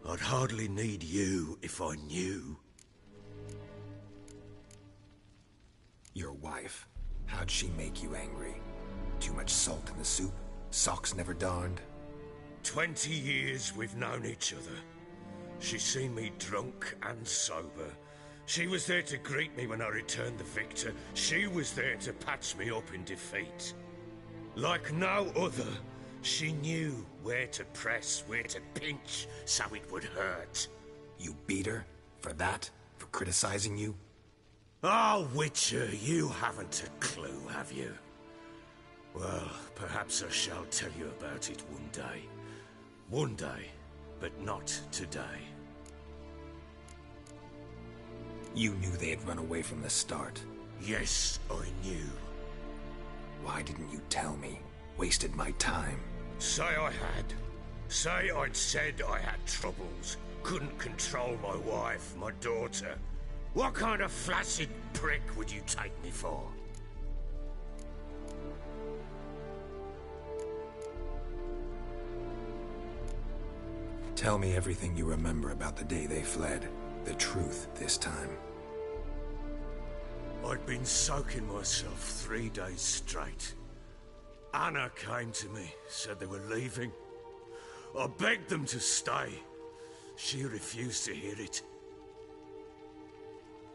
I'd hardly need you if I knew. Your wife. How'd she make you angry? Too much salt in the soup? Socks never darned? 20 years we've known each other. She's seen me drunk and sober. She was there to greet me when I returned the victor. She was there to patch me up in defeat. Like no other, she knew where to press, where to pinch, so it would hurt. You beat her? For that? For criticizing you? Oh, Witcher, you haven't a clue, have you? Well, perhaps I shall tell you about it one day. One day, but not today. You knew they had run away from the start. Yes, I knew. Why didn't you tell me? Wasted my time. Say I had. Say I'd said I had troubles. Couldn't control my wife, my daughter. What kind of flaccid prick would you take me for? Tell me everything you remember about the day they fled. The truth this time. I'd been soaking myself 3 days straight. Anna came to me, said they were leaving. I begged them to stay. She refused to hear it.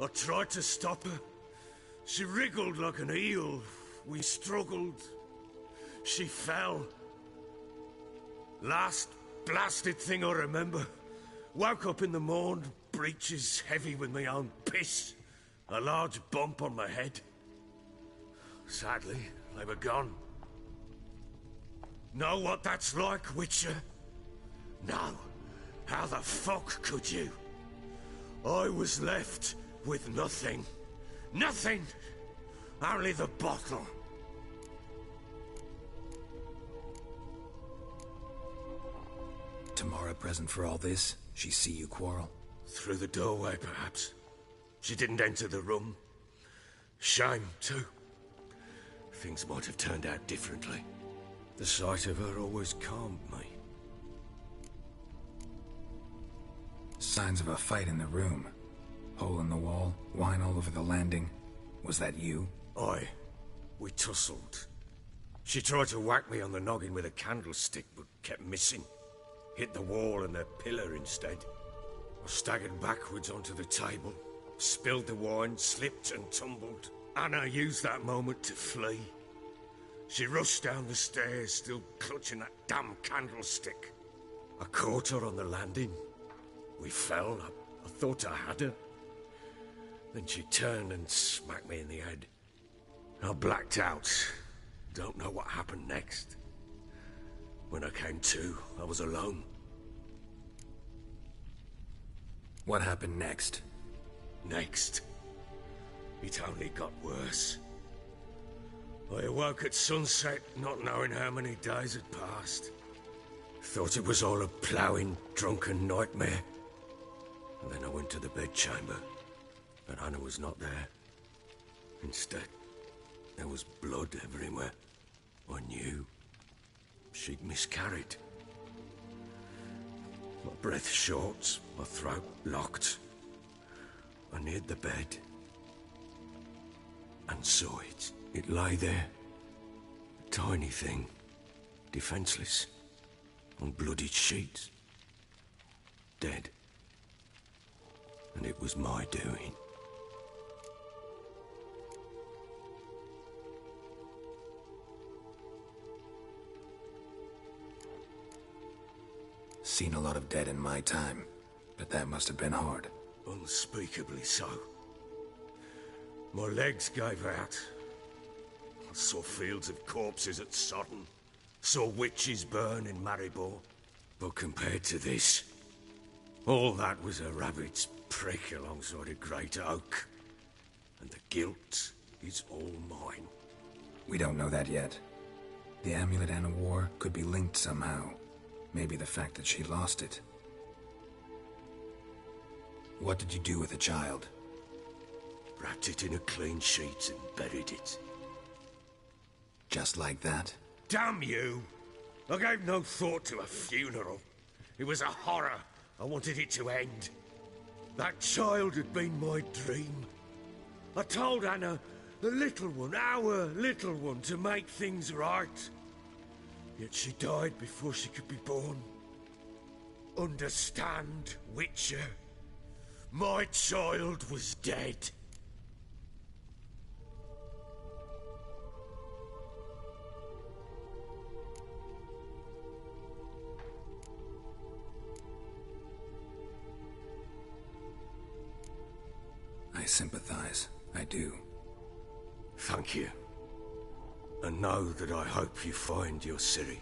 I tried to stop her. She wriggled like an eel. We struggled. She fell. Last blasted thing I remember. Woke up in the morn, breeches heavy with my own piss. A large bump on my head. Sadly, they were gone. Know what that's like, Witcher? No. How the fuck could you? I was left with nothing. Nothing! Only the bottle. Tamara present for all this? She see you quarrel? Through the doorway, perhaps. She didn't enter the room. Shame, too. Things might have turned out differently. The sight of her always calmed me. Signs of a fight in the room. Hole in the wall, wine all over the landing. Was that you? Aye. We tussled. She tried to whack me on the noggin with a candlestick, but kept missing. Hit the wall and the pillar instead. I staggered backwards onto the table, spilled the wine, slipped and tumbled. Anna used that moment to flee. She rushed down the stairs, still clutching that damn candlestick. I caught her on the landing. We fell. I thought I had her. Then she turned and smacked me in the head. I blacked out. Don't know what happened next. When I came to, I was alone. What happened next? Next? It only got worse. I awoke at sunset, not knowing how many days had passed. Thought it was all a ploughing, drunken nightmare. And then I went to the bedchamber, but Anna was not there. Instead, there was blood everywhere. I knew she'd miscarried. My breath short, my throat locked. I neared the bed and saw it. It lay there, a tiny thing, defenseless, on bloodied sheets, dead. And it was my doing. Seen a lot of dead in my time, but that must have been hard. Unspeakably so. My legs gave out. I saw fields of corpses at Sodden. Saw witches burn in Maribor. But compared to this, all that was a rabbit's prick alongside a great oak. And the guilt is all mine. We don't know that yet. The amulet Anna wore could be linked somehow. Maybe the fact that she lost it. What did you do with the child? Wrapped it in a clean sheet and buried it. Just like that? Damn you! I gave no thought to a funeral. It was a horror. I wanted it to end. That child had been my dream. I told Anna, the little one, our little one, to make things right. Yet she died before she could be born. Understand, Witcher? My child was dead. I sympathize. I do. Thank you. And know that I hope you find your Ciri.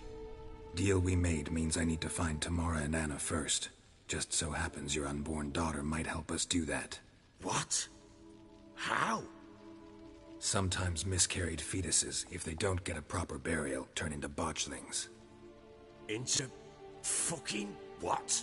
Deal we made means I need to find Tamara and Anna first. Just so happens your unborn daughter might help us do that. What? How? Sometimes miscarried fetuses, if they don't get a proper burial, turn into botchlings. Into fucking what?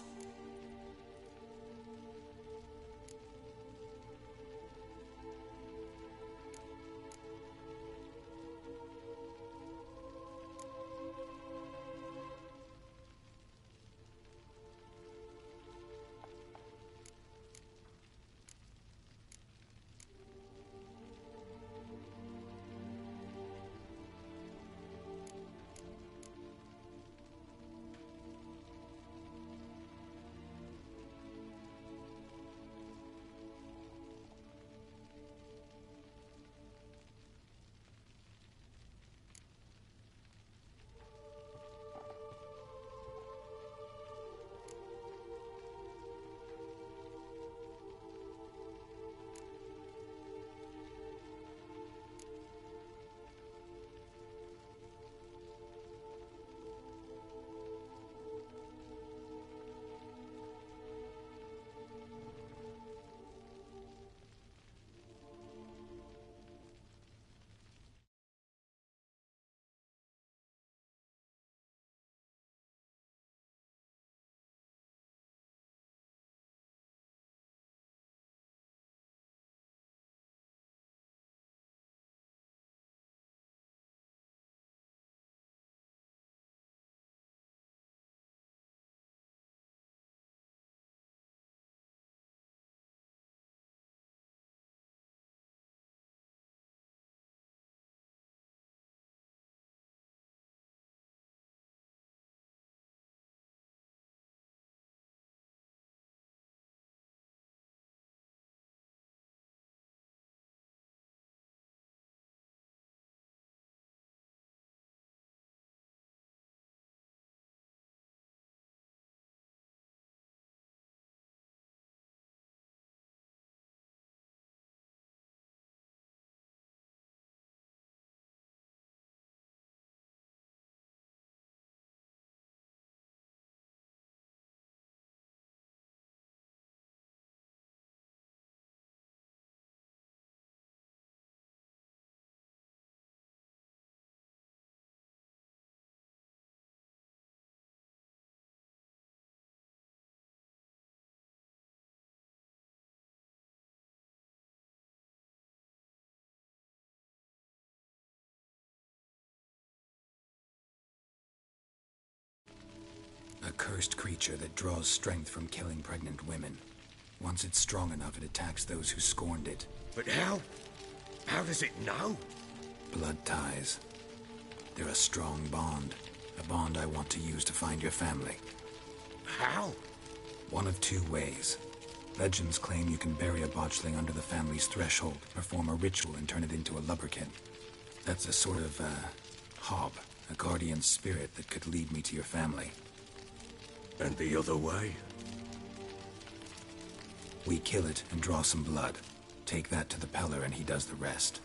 cursed creature that draws strength from killing pregnant women. Once it's strong enough, it attacks those who scorned it. But how? How does it know? Blood ties. They're a strong bond. A bond I want to use to find your family. How? One of two ways. Legends claim you can bury a botchling under the family's threshold, perform a ritual, and turn it into a lubberkin. That's a sort of, hob, a guardian spirit that could lead me to your family. And the other way? We kill it and draw some blood. Take that to the Peller and he does the rest.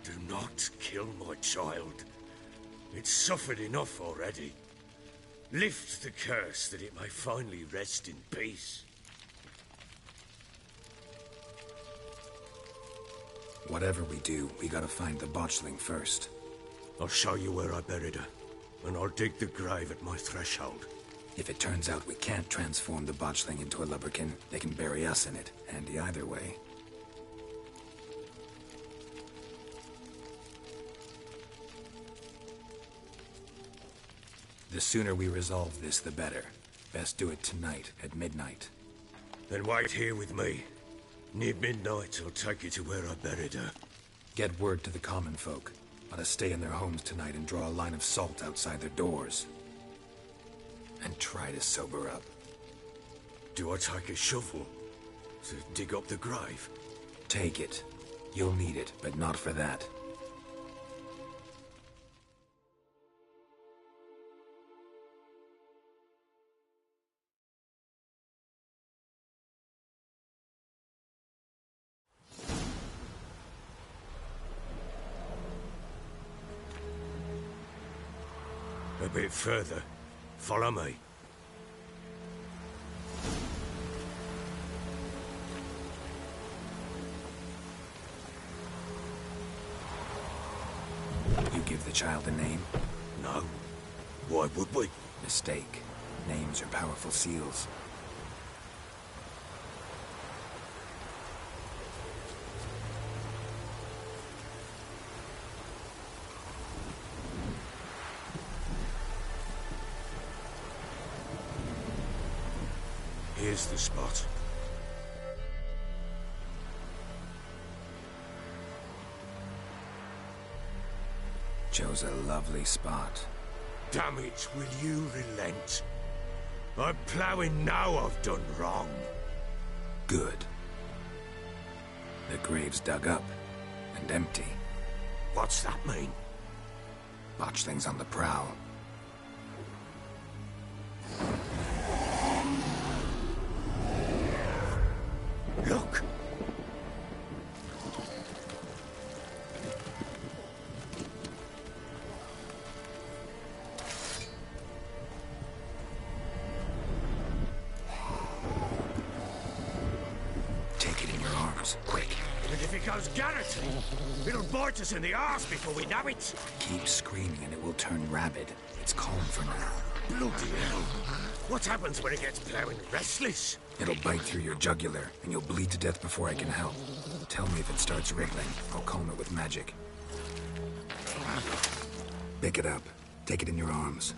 Do not kill my child. It's suffered enough already. Lift the curse that it may finally rest in peace. Whatever we do, we gotta find the botchling first. I'll show you where I buried her, and I'll dig the grave at my threshold. If it turns out we can't transform the botchling into a lubberkin, they can bury us in it. Handy either way. The sooner we resolve this, the better. Best do it tonight, at midnight. Then wait here with me. Near midnight, I'll take you to where I buried her. Get word to the common folk. Let us stay in their homes tonight and draw a line of salt outside their doors. And try to sober up. Do I take a shovel to dig up the grave? Take it. You'll need it, but not for that. A bit further. Follow me. You give the child a name? No. Why would we? Mistake. Names are powerful seals. Here's the spot. Chose a lovely spot. Damn it, will you relent? I'm ploughing now I've done wrong. Good. The grave's dug up and empty. What's that mean? Botchling's on the prowl. Look! Take it in your arms, quick. And if it goes garroting, it'll bite us in the arse before we know it. Keep screaming and it will turn rabid. It's calm for now. Bloody hell. What happens when it gets ploughing restless? It'll bite through your jugular, and you'll bleed to death before I can help. Tell me if it starts wriggling. I'll calm it with magic. Pick it up. Take it in your arms.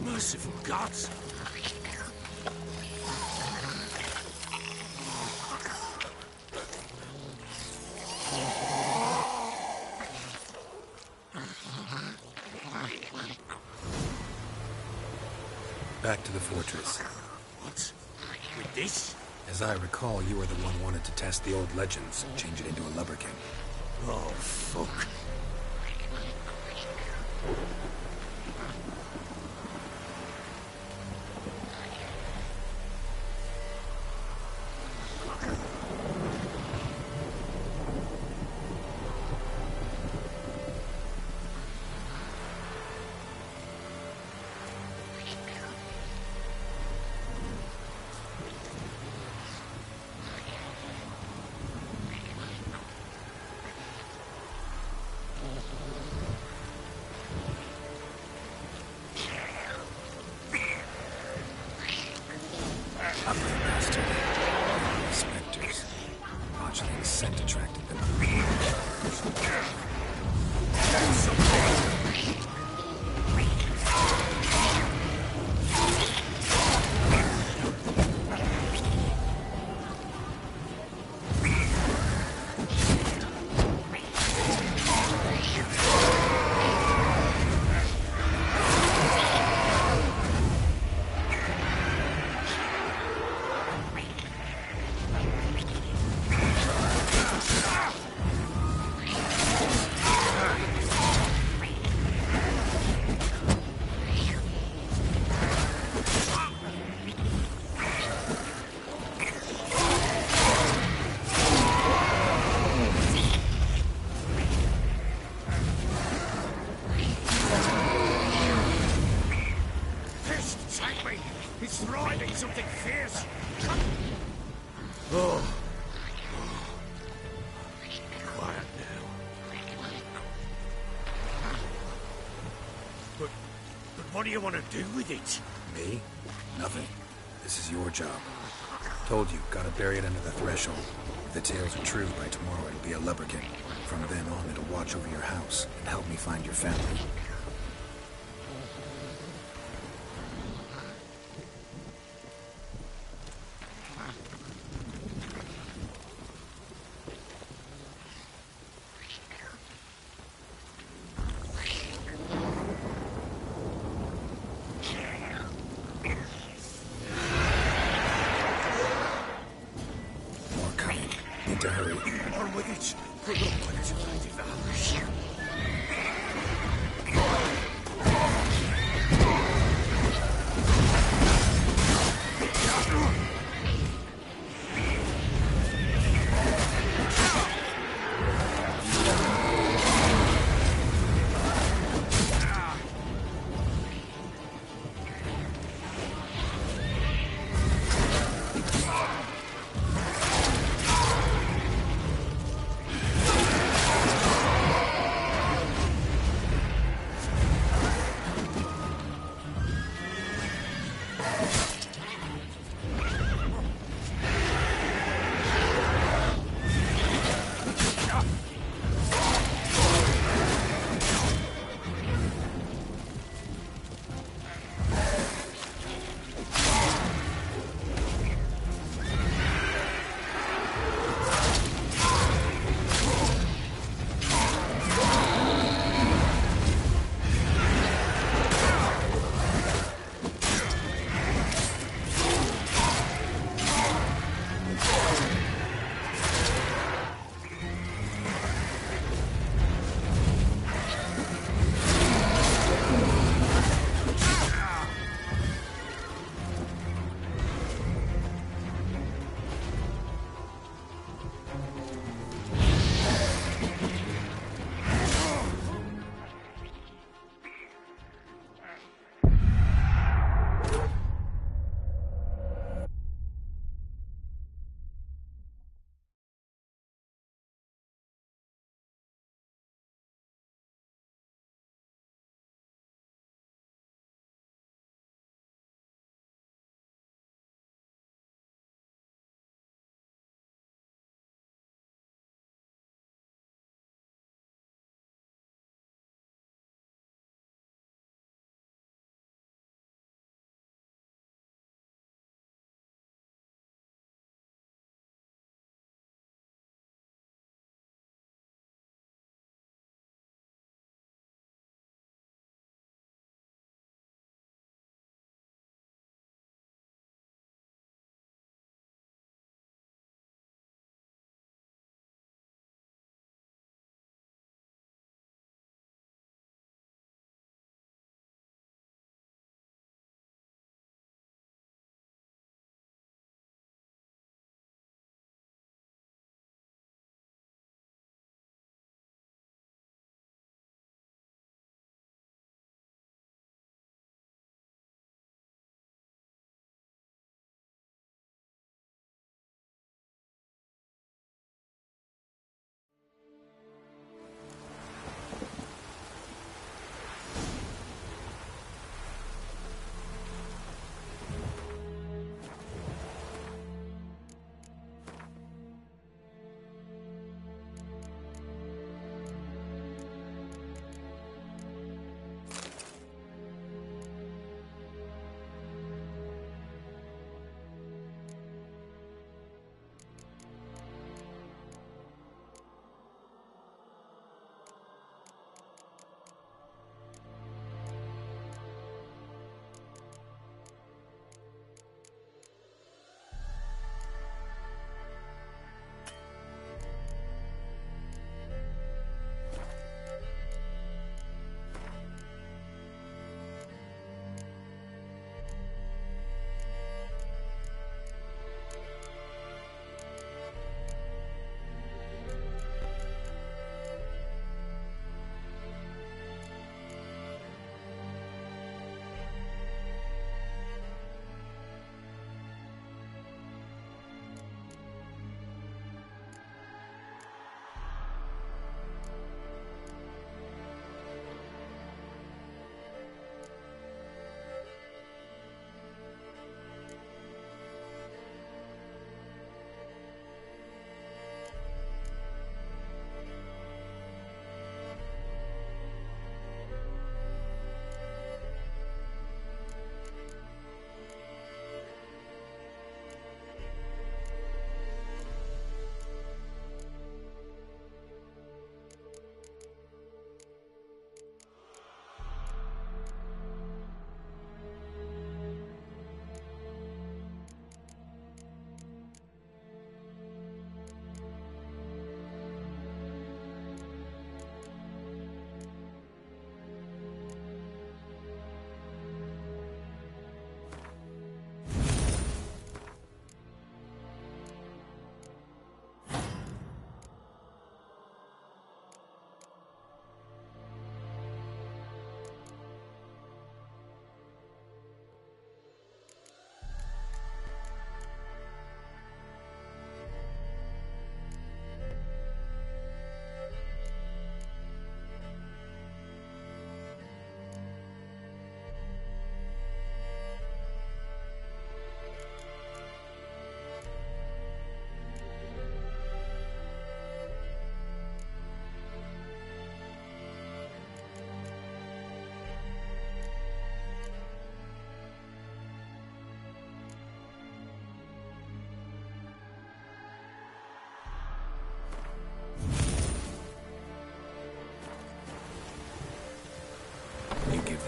Merciful gods! Back to the fortress. What? With this? As I recall, you were the one wanted to test the old legends, change it into a lubberkin. Oh, fuck. Ugly bastard. Specters. Botchling's scent attracted them. What do you want to do with it? Me? Nothing. This is your job. Told you, gotta bury it under the threshold. If the tales are true, by tomorrow it'll be a lubberkin. From then on, it'll watch over your house and help me find your family. On with it. Good luck with it, Lady Val.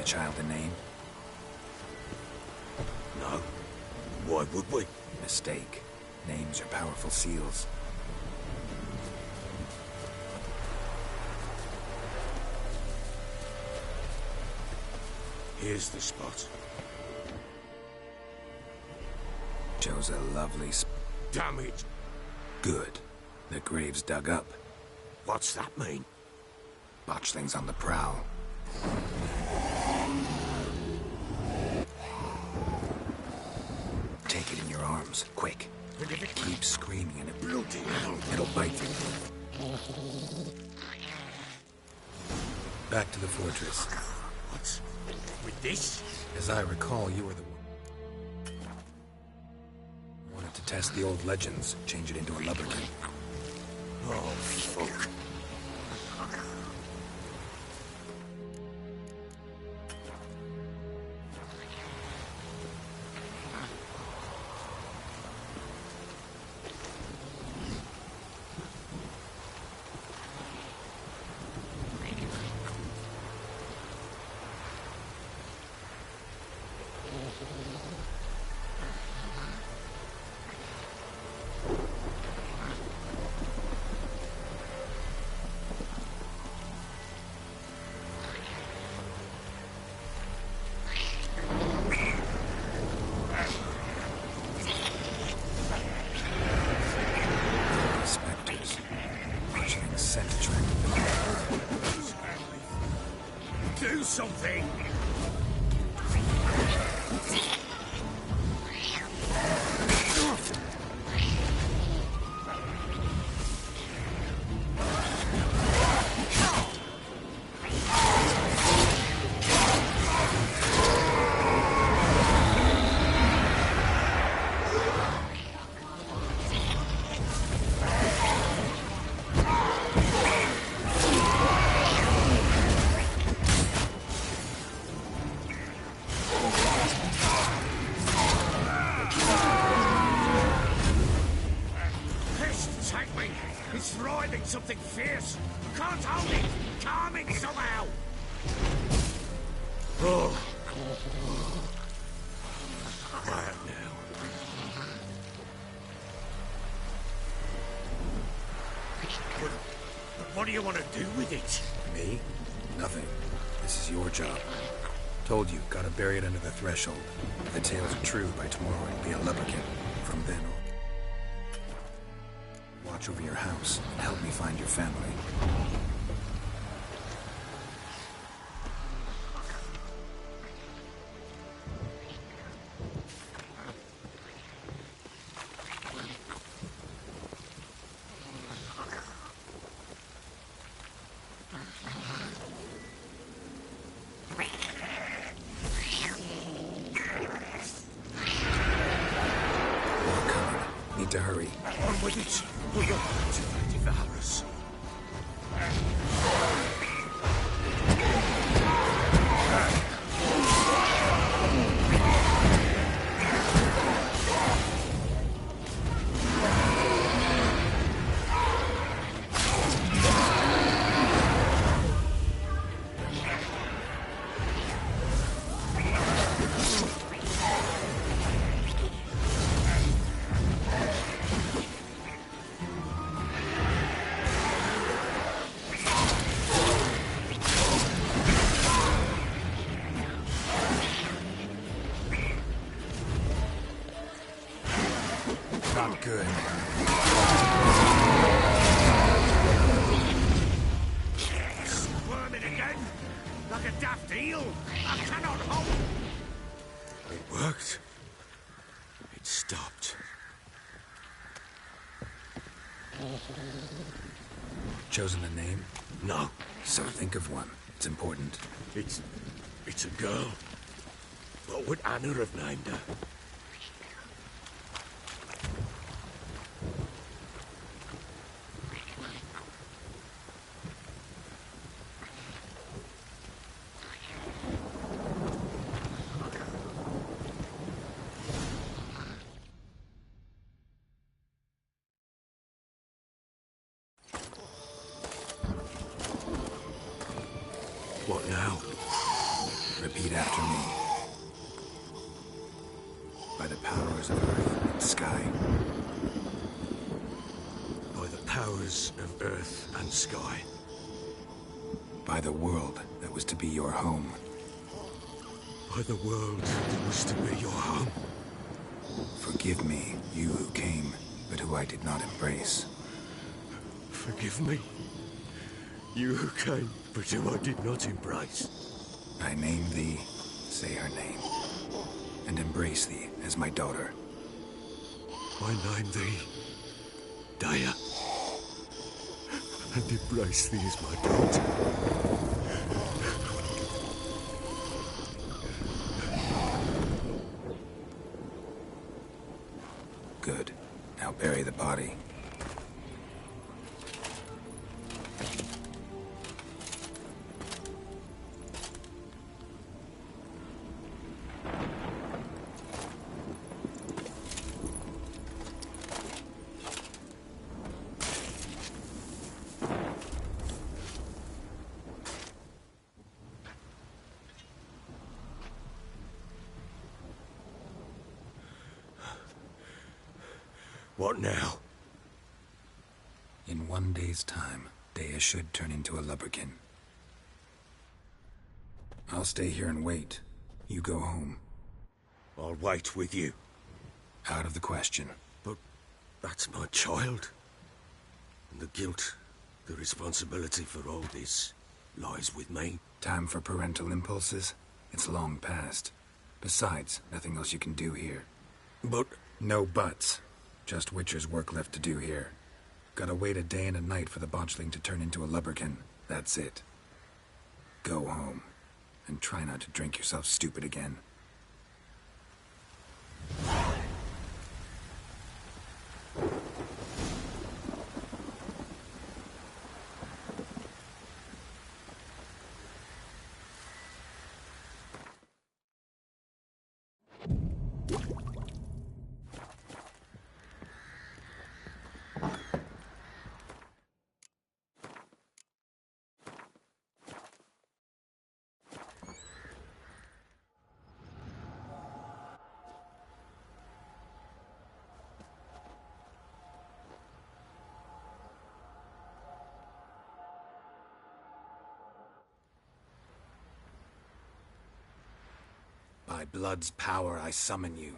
child a name? No. Why would we? Mistake. Names are powerful seals. Here's the spot. Chose a lovely Damn it! Good. The grave's dug up. What's that mean? Botchling's on the prowl. Take it in your arms, quick. Keep screaming and it'll bite you. Back to the fortress. What's with this? As I recall, you were the one. Wanted to test the old legends, change it into a lubberkin. Oh, fuck. Do something! It's writhing something fierce. Can't hold it. Calm it somehow. Oh. Quiet now. But what do you want to do with it? Me? Nothing. This is your job. Told you, gotta bury it under the threshold. If the tales are true, by tomorrow it'll be a lubberkin. From then on. Watch over your house and help me find your family. Need to hurry. On with it. We're not to devour us. Not good. Squirming again, like a daft eel. I cannot hold. It worked. It stopped. Chosen a name? No. So think of one. It's important. It's a girl. What would Anna have named her? What now? Repeat after me. By the powers of earth and sky. By the powers of earth and sky. By the world that was to be your home. By the world that was to be your home. Forgive me, you who came, but who I did not embrace. Forgive me, you who came, but who I did not embrace. I name thee, say her name, and embrace thee as my daughter. I name thee, Daya, and embrace thee as my daughter. Good. Now bury the body. What now? In 1 day's time, Daya should turn into a lubberkin. I'll stay here and wait. You go home. I'll wait with you. Out of the question. But that's my child. And the guilt, the responsibility for all this lies with me. Time for parental impulses? It's long past. Besides, nothing else you can do here. But... No buts. Just Witcher's work left to do here. Gotta wait a day and a night for the botchling to turn into a lubberkin. That's it. Go home. And try not to drink yourself stupid again. By blood's power I summon you.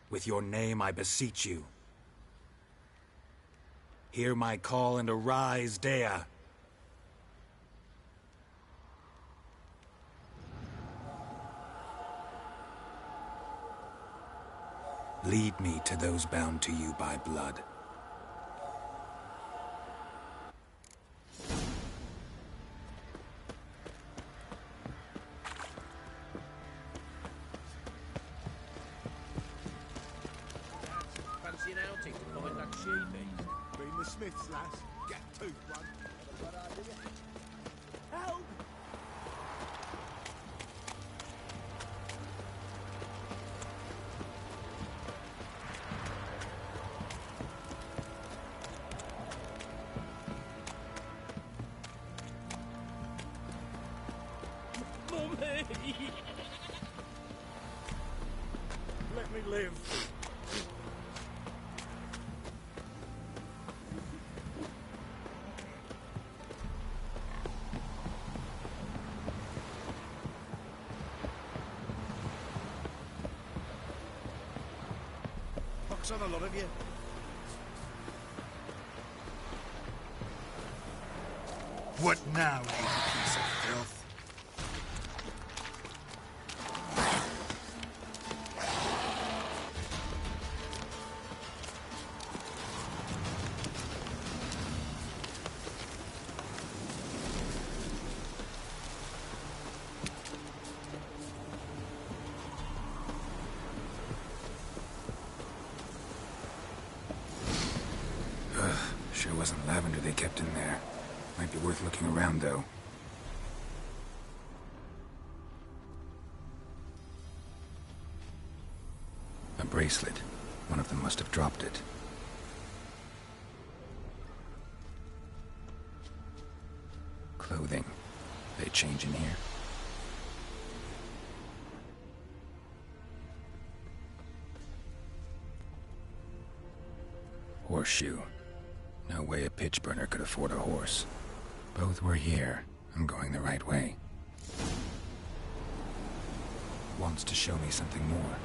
With your name I beseech you. Hear my call and arise, Daya. Lead me to those bound to you by blood. Fancy an outing to find that she-beast? Been the Smiths, lass. Get tooth one. Help! Mummy! Let me live. Pox on a lot of you. What now, you piece of filth? Sure wasn't lavender they kept in there. Might be worth looking around, though. A bracelet. One of them must have dropped it. Clothing. They change in here. Horseshoe. No way a pitch burner could afford a horse. Both were here. I'm going the right way. Wants to show me something more.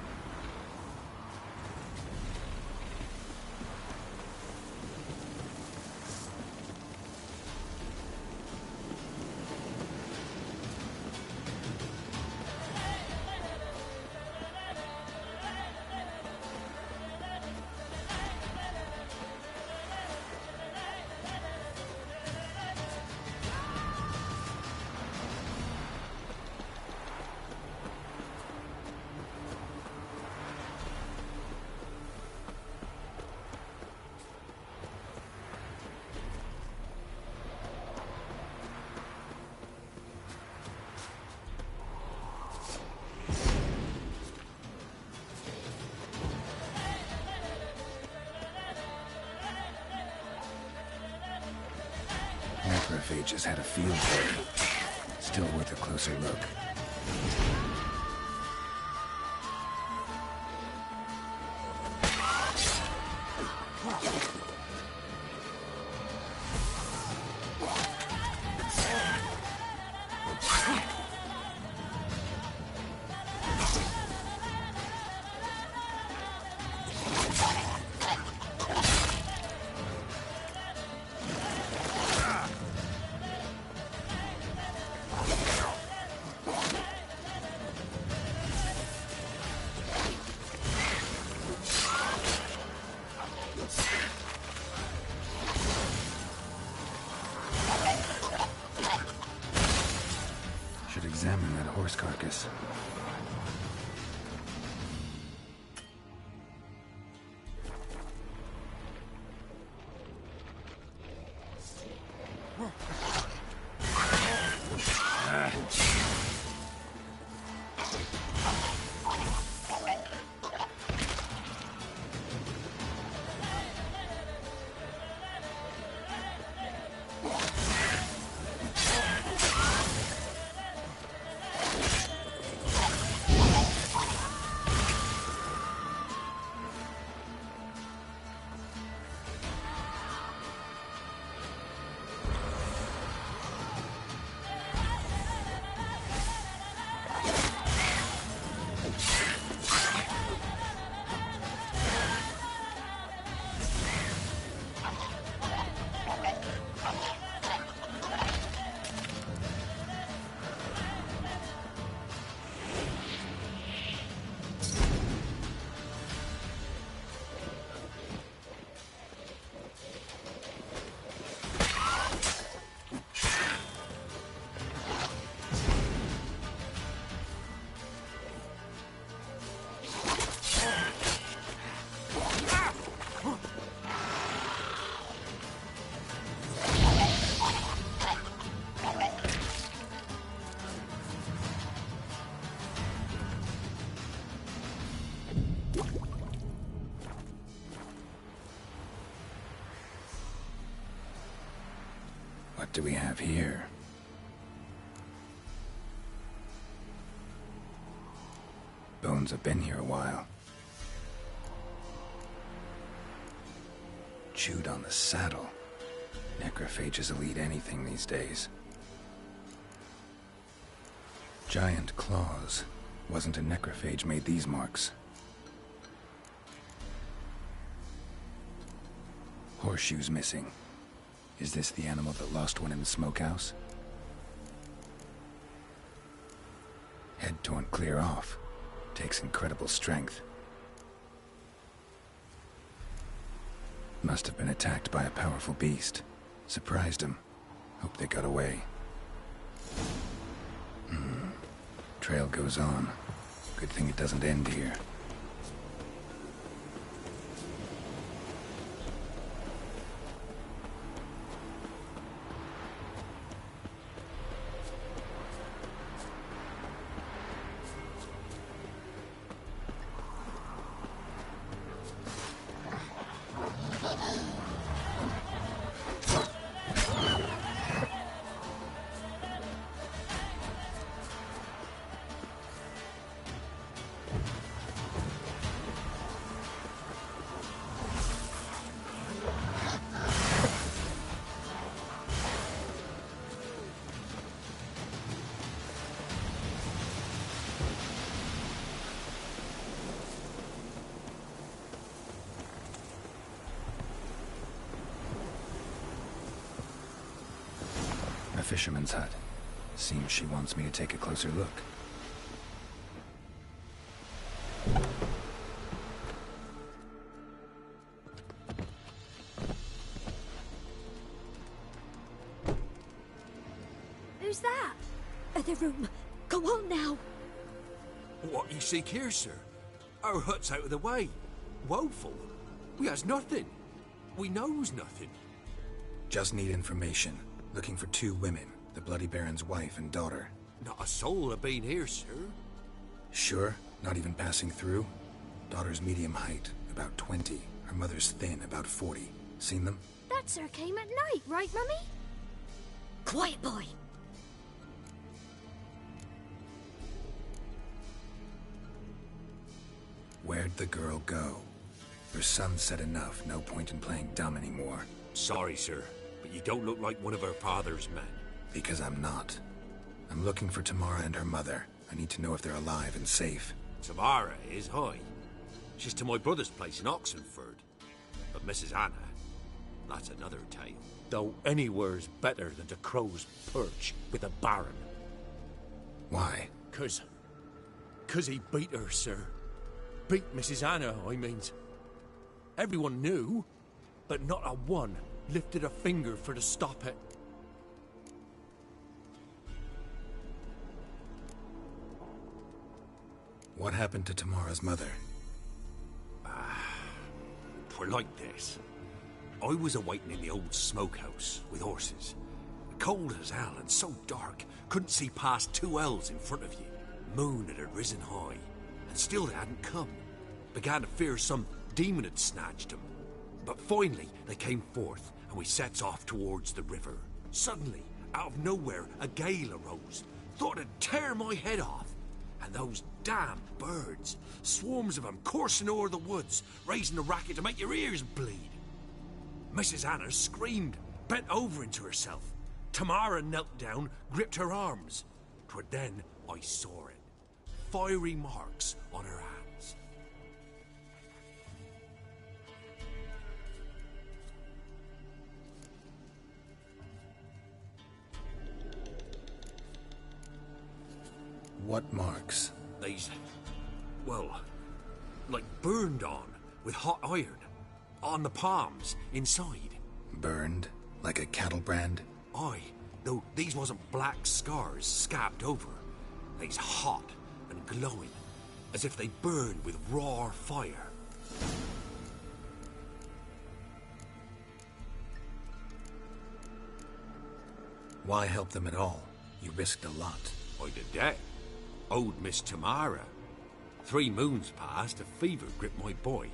Necrophages had a field day. Still worth a closer look. Examine that horse carcass. What do we have here? Bones have been here a while. Chewed on the saddle. Necrophages will eat anything these days. Giant claws. Wasn't a necrophage made these marks. Horseshoes missing. Is this the animal that lost one in the smokehouse? Head torn clear off. Takes incredible strength. Must have been attacked by a powerful beast. Surprised him. Hope they got away. Trail goes on. Good thing it doesn't end here. fisherman's hut. Seems she wants me to take a closer look. Who's that? Other room. Go on now. What you seek here, sir? Our hut's out of the way. Woeful. We has nothing. We knows nothing. Just need information. Looking for 2 women, the Bloody Baron's wife and daughter. Not a soul have been here, sir. Sure? Not even passing through? Daughter's medium height, about 20. Her mother's thin, about 40. Seen them? That sir came at night, right, Mummy? Quiet, boy. Where'd the girl go? Her son said enough, no point in playing dumb anymore. Sorry, sir, but you don't look like one of her father's men. Because I'm not. I'm looking for Tamara and her mother. I need to know if they're alive and safe. Tamara is, aye. She's to my brother's place in Oxenford. But Mrs. Anna, that's another tale. Though anywhere's better than to Crow's Perch with a baron. Why? 'Cause he beat her, sir. Beat Mrs. Anna, I means. Everyone knew, but not a one lifted a finger for to stop it. What happened to Tamara's mother? Twere like this. I was awaiting in the old smokehouse with horses. Cold as hell and so dark, couldn't see past 2 ells in front of you. Moon had risen high, and still they hadn't come. Began to fear some demon had snatched them. But finally, they came forth, and we sets off towards the river. Suddenly, out of nowhere, a gale arose. Thought it'd tear my head off. And those damn birds, swarms of them coursing o'er the woods, raising a racket to make your ears bleed. Mrs. Anna screamed, bent over into herself. Tamara knelt down, gripped her arms. 'Twere then I saw it. Fiery marks on her hands. What marks? These, well, like burned on with hot iron. On the palms, inside. Burned? Like a cattle brand? Aye, though these wasn't black scars scabbed over. They's hot and glowing, as if they burned with raw fire. Why help them at all? You risked a lot. I did that. Owed Miss Tamara. 3 moons passed, a fever gripped my boy.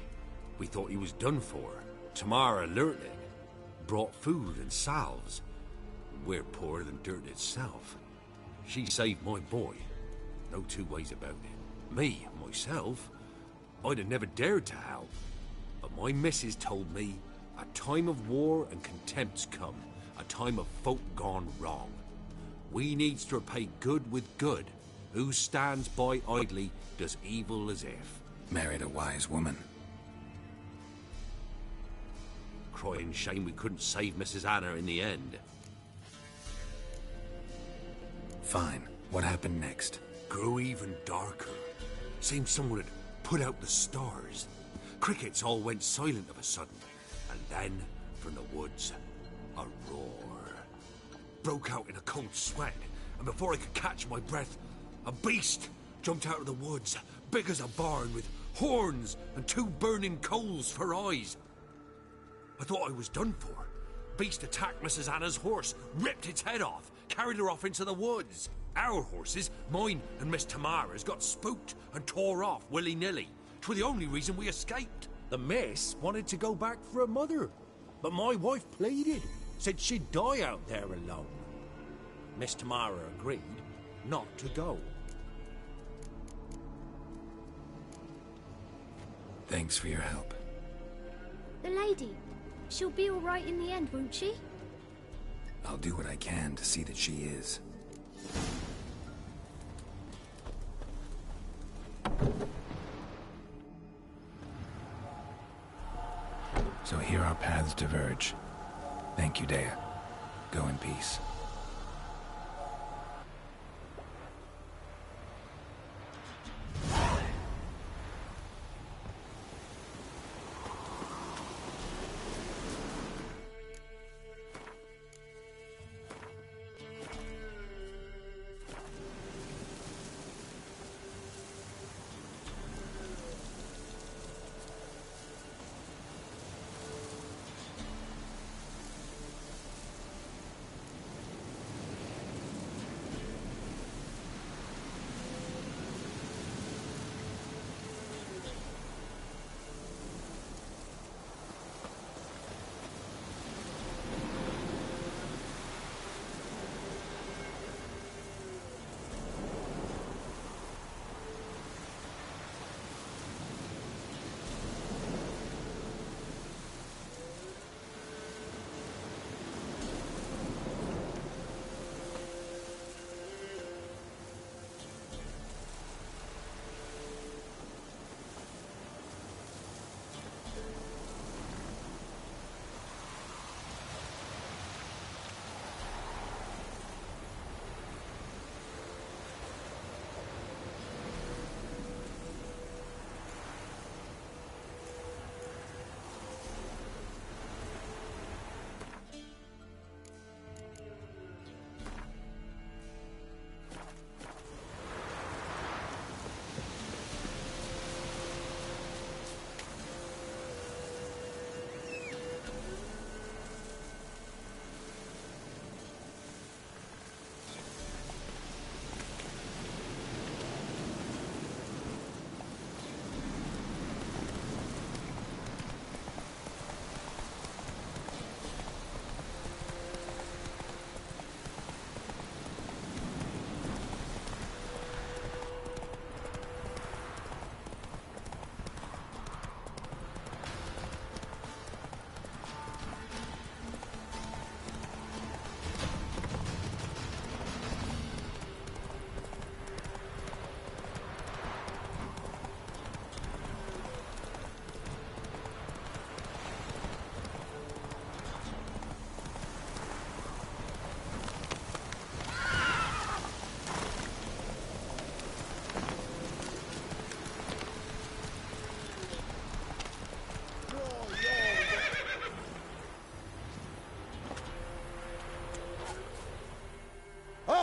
We thought he was done for. Tamara learnt it. Brought food and salves. We're poorer than dirt itself. She saved my boy. No 2 ways about it. Me, myself, I'd have never dared to help. But my missus told me a time of war and contempt's come. A time of folk gone wrong. We needs to repay good with good. Who stands by idly does evil as if. Married a wise woman. Crying shame we couldn't save Mrs. Anna in the end. Fine. What happened next? Grew even darker. Seemed someone had put out the stars. Crickets all went silent of a sudden. And then, from the woods, a roar. Broke out in a cold sweat, and before I could catch my breath, a beast jumped out of the woods, big as a barn, with horns and 2 burning coals for eyes. I thought I was done for. Beast attacked Mrs. Anna's horse, ripped its head off, carried her off into the woods. Our horses, mine and Miss Tamara's, got spooked and tore off willy-nilly. 'Twere the only reason we escaped. The miss wanted to go back for her mother, but my wife pleaded, said she'd die out there alone. Miss Tamara agreed not to go. Thanks for your help. The lady. She'll be all right in the end, won't she? I'll do what I can to see that she is. So here our paths diverge. Thank you, Dea. Go in peace.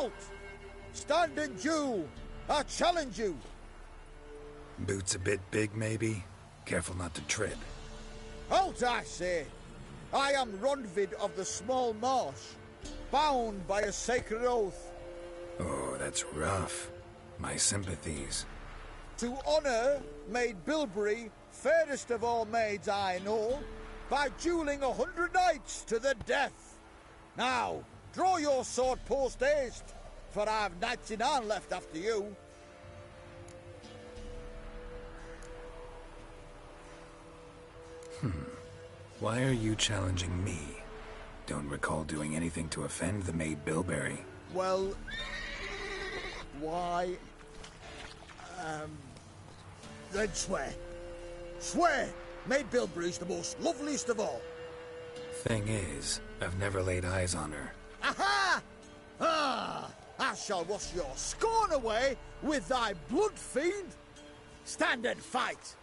Out! Stand in duel! I challenge you! Boots a bit big, maybe? Careful not to trip. Halt, I say! I am Ronvid of the Small Marsh, bound by a sacred oath. Oh, that's rough. My sympathies. To honour Maid Bilberry, fairest of all maids I know, by duelling 100 knights to the death. Now, draw your sword post haste, for I've knights in hand left after you. Why are you challenging me? Don't recall doing anything to offend the Maid Bilberry. Well, why... then swear. Swear! Maid Bilberry's the most loveliest of all. Thing is, I've never laid eyes on her. Aha! Ah! I shall wash your scorn away with thy blood, fiend! Stand and fight!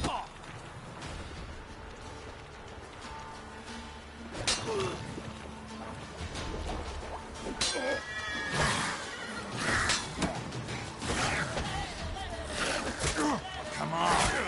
Oh. Come on!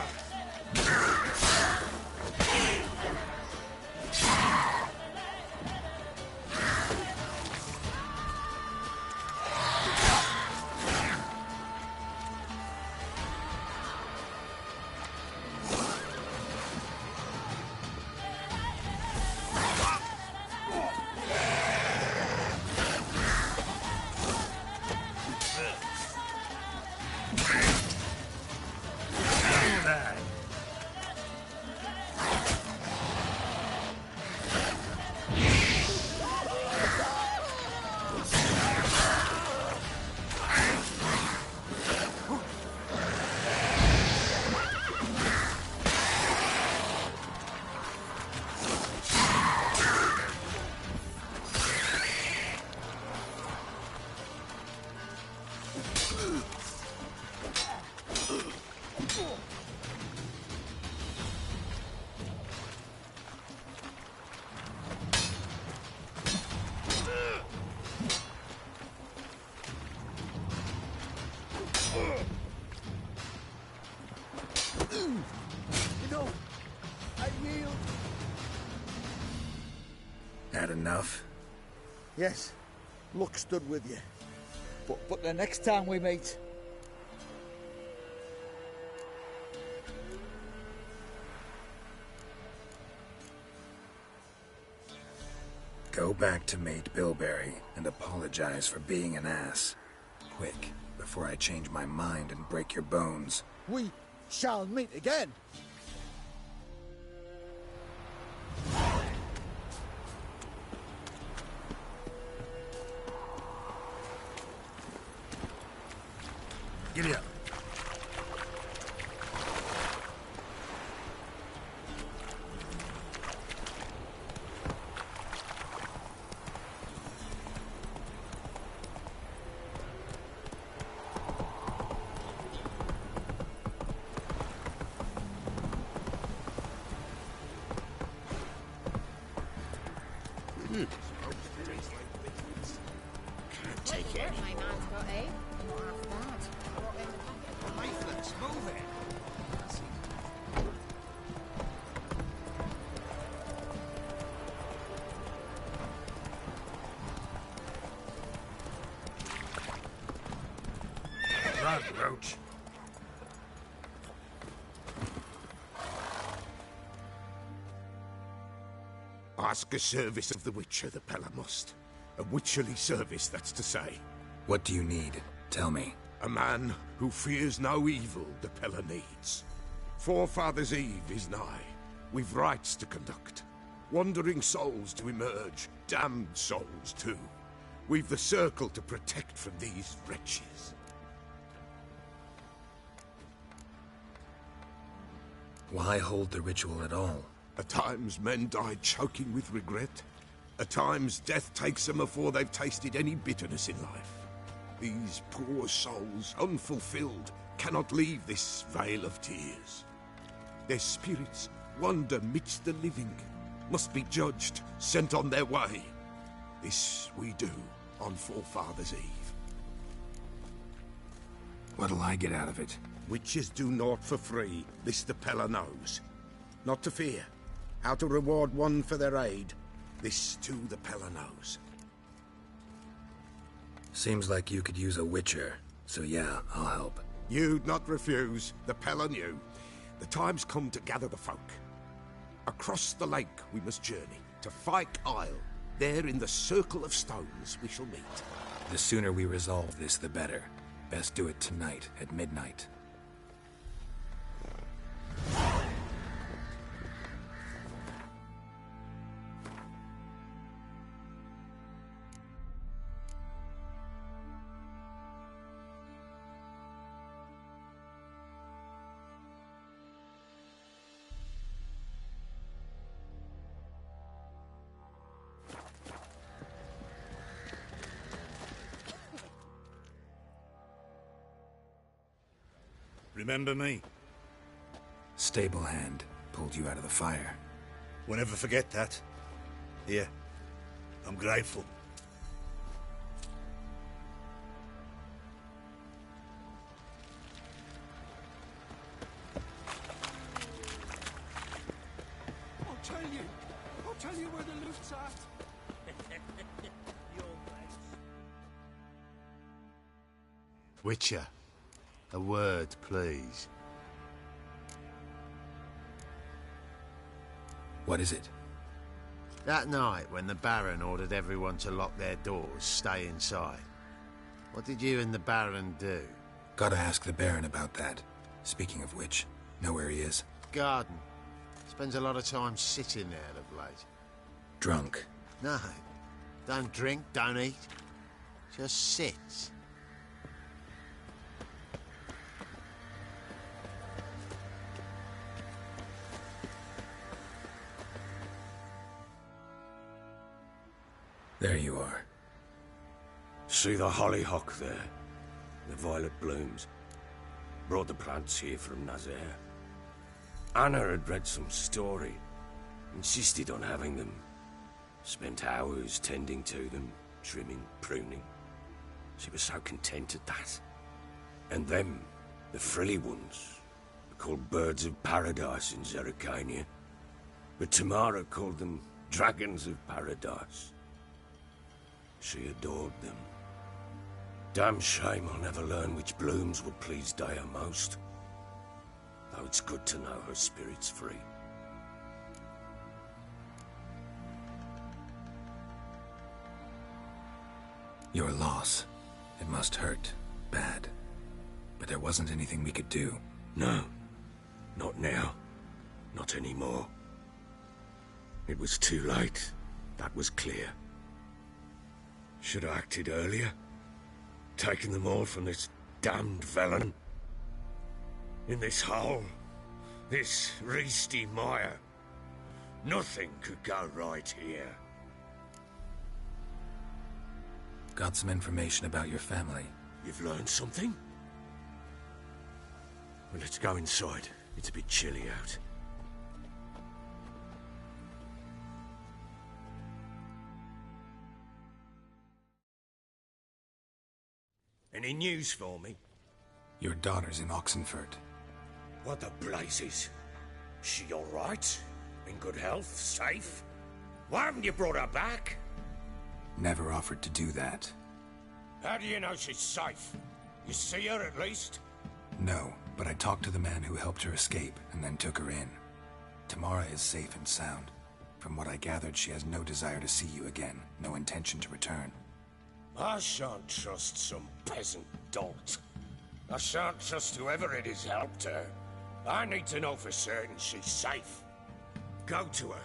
Had enough? Yes, luck stood with you. But the next time we meet... Go back to Maid Bilberry and apologize for being an ass. Quick, before I change my mind and break your bones. We shall meet again. Giddy up. Can't take it. My man's got a. Not half bad. Lifeless, move it. Run, Roach. Ask a service of the Witcher, the Pella must. A witcherly service, that's to say. What do you need? Tell me. A man who fears no evil the Pella needs. Forefathers' Eve is nigh. We've rites to conduct. Wandering souls to emerge. Damned souls, too. We've the circle to protect from these wretches. Why hold the ritual at all? At times men die choking with regret. At times death takes them before they've tasted any bitterness in life. These poor souls, unfulfilled, cannot leave this vale of tears. Their spirits wander midst the living, must be judged, sent on their way. This we do on Forefathers' Eve. What'll I get out of it? Witches do naught for free, this the Peller knows. Not to fear. How to reward one for their aid, this too the Peller knows. Seems like you could use a witcher, so yeah, I'll help. You'd not refuse, the Peller knew. The time's come to gather the folk. Across the lake we must journey, to Fyke Isle. There in the circle of stones we shall meet. The sooner we resolve this, the better. Best do it tonight, at midnight. Remember me? Stable hand pulled you out of the fire. We'll never forget that. Here, I'm grateful. I'll tell you where the loot's at. Witcher, a word, please. What is it? That night when the Baron ordered everyone to lock their doors, stay inside. What did you and the Baron do? Gotta ask the Baron about that. Speaking of which, know where he is? Garden. Spends a lot of time sitting there of late. Drunk. No. Don't drink, don't eat. Just sits. There you are. See the hollyhock there? The violet blooms. Brought the plants here from Nazaire. Anna had read some story. Insisted on having them. Spent hours tending to them, trimming, pruning. She was so content at that. And them, the frilly ones, are called birds of paradise in Zerrikania. But Tamara called them dragons of paradise. She adored them. Damn shame I'll never learn which blooms would please Dea most. Though it's good to know her spirit's free. Your loss. It must hurt. Bad. But there wasn't anything we could do. No. Not now. Not anymore. It was too late. That was clear. Should have acted earlier. Taken them all from this damned villain. In this hole. This reesty mire. Nothing could go right here. Got some information about your family. You've learned something? Well, let's go inside. It's a bit chilly out. Any news for me? Your daughter's in Oxenfurt. What the blazes? She all right? In good health? Safe? Why haven't you brought her back? Never offered to do that. How do you know she's safe? You see her at least? No, but I talked to the man who helped her escape and then took her in. Tamara is safe and sound. From what I gathered, she has no desire to see you again, no intention to return. I shan't trust some peasant dolt. I shan't trust whoever it is helped her. I need to know for certain she's safe. Go to her.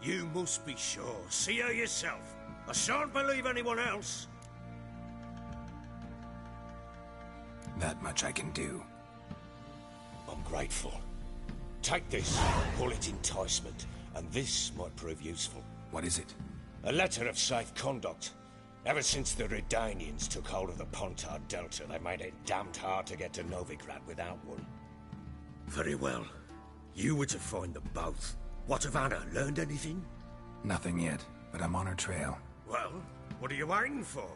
You must be sure. See her yourself. I shan't believe anyone else. That much I can do. I'm grateful. Take this, call it enticement, and this might prove useful. What is it? A letter of safe conduct. Ever since the Redanians took hold of the Pontard Delta, they made it damned hard to get to Novigrad without one. Very well. You were to find them both. What of Anna? Learned anything? Nothing yet, but I'm on her trail. Well, what are you waiting for?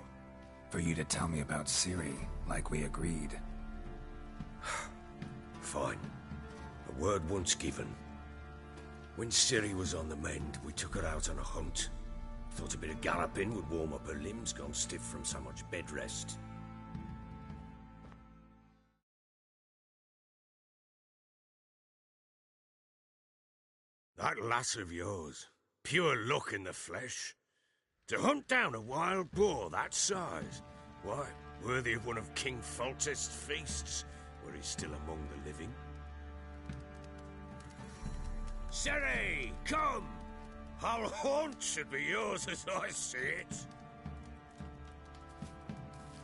For you to tell me about Ciri, like we agreed. Fine. A word once given. When Ciri was on the mend, we took her out on a hunt. Thought a bit of galloping would warm up her limbs, gone stiff from so much bed rest. That lass of yours, pure luck in the flesh. To hunt down a wild boar that size, why, worthy of one of King Foltest's feasts, where he's still among the living. Ciri, come! Our haunt should be yours as I see it.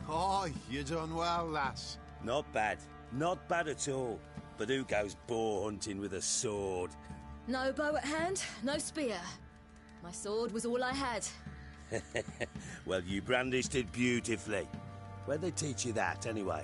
Oh, you done well, lass. Not bad. Not bad at all. But who goes boar hunting with a sword? No bow at hand, no spear. My sword was all I had. Well, you brandished it beautifully. Where'd they teach you that, anyway?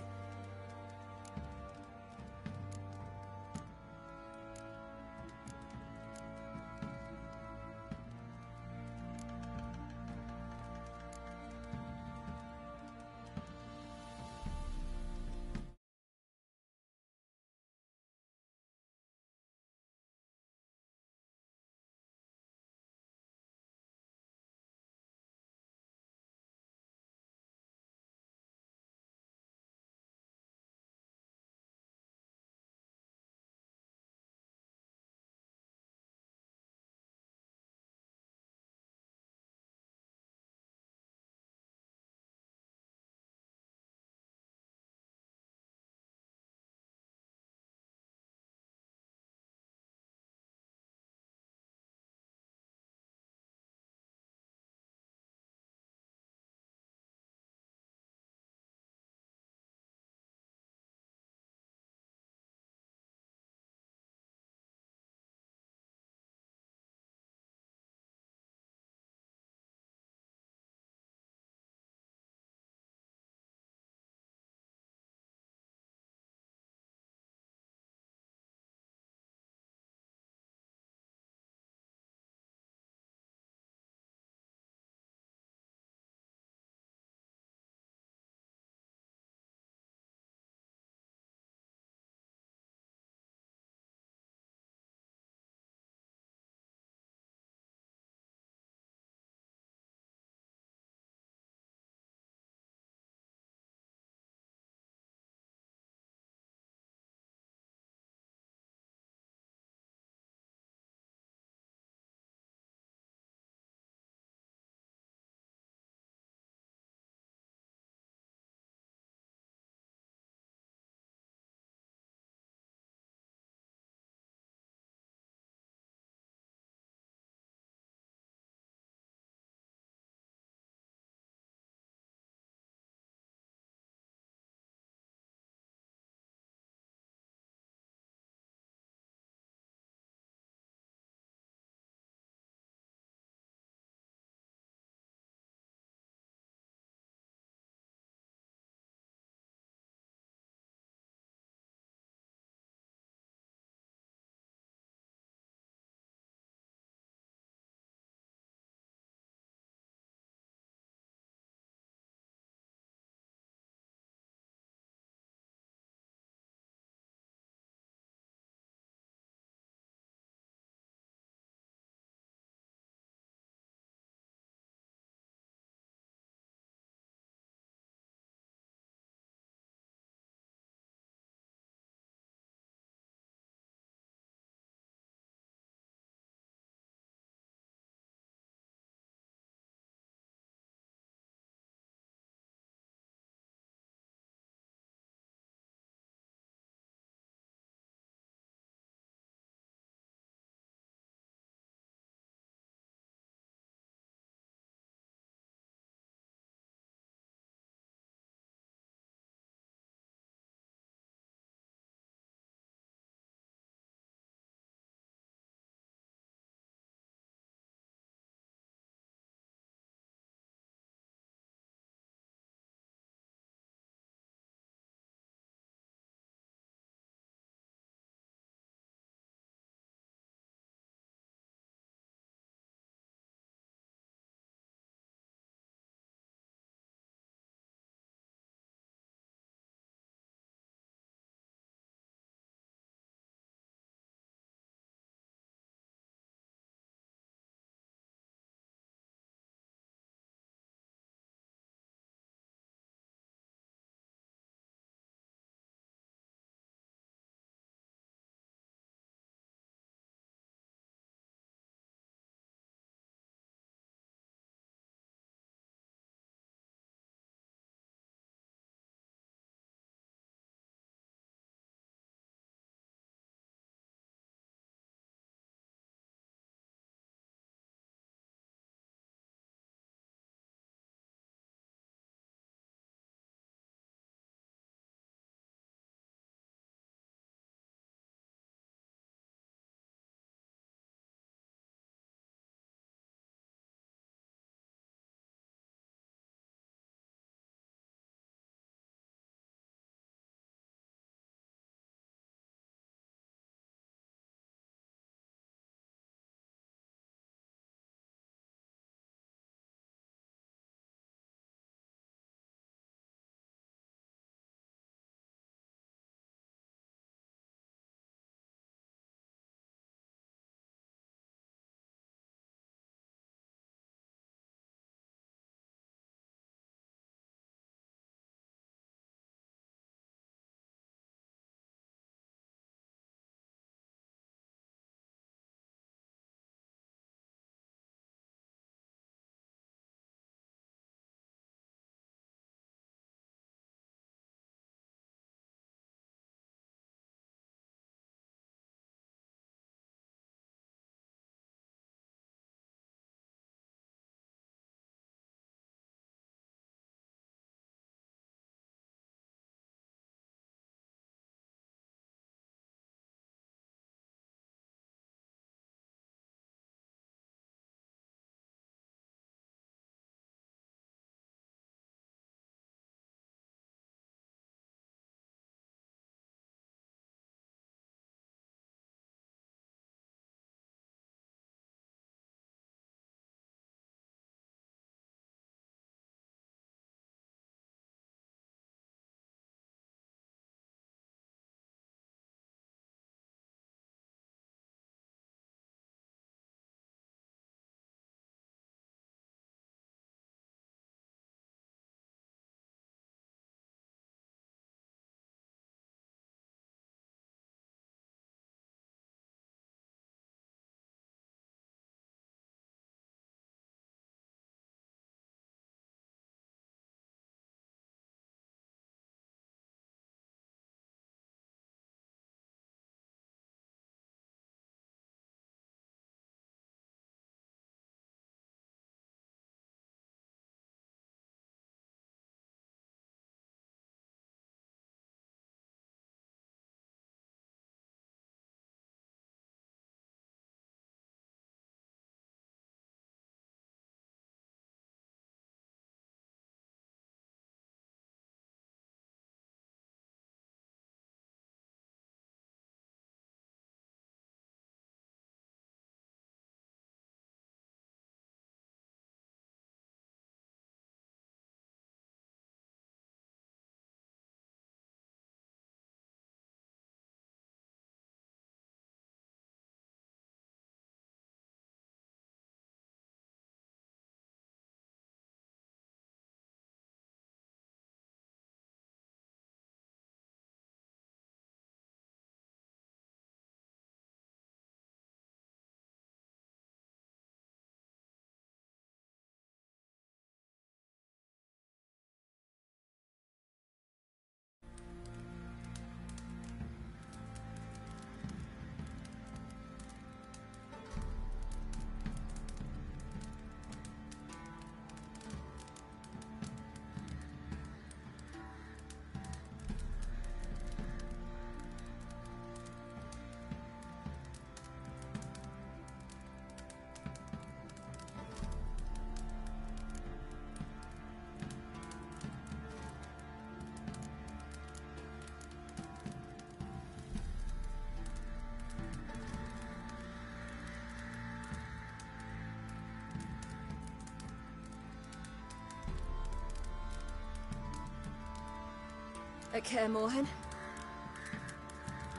At Kaer Morhen?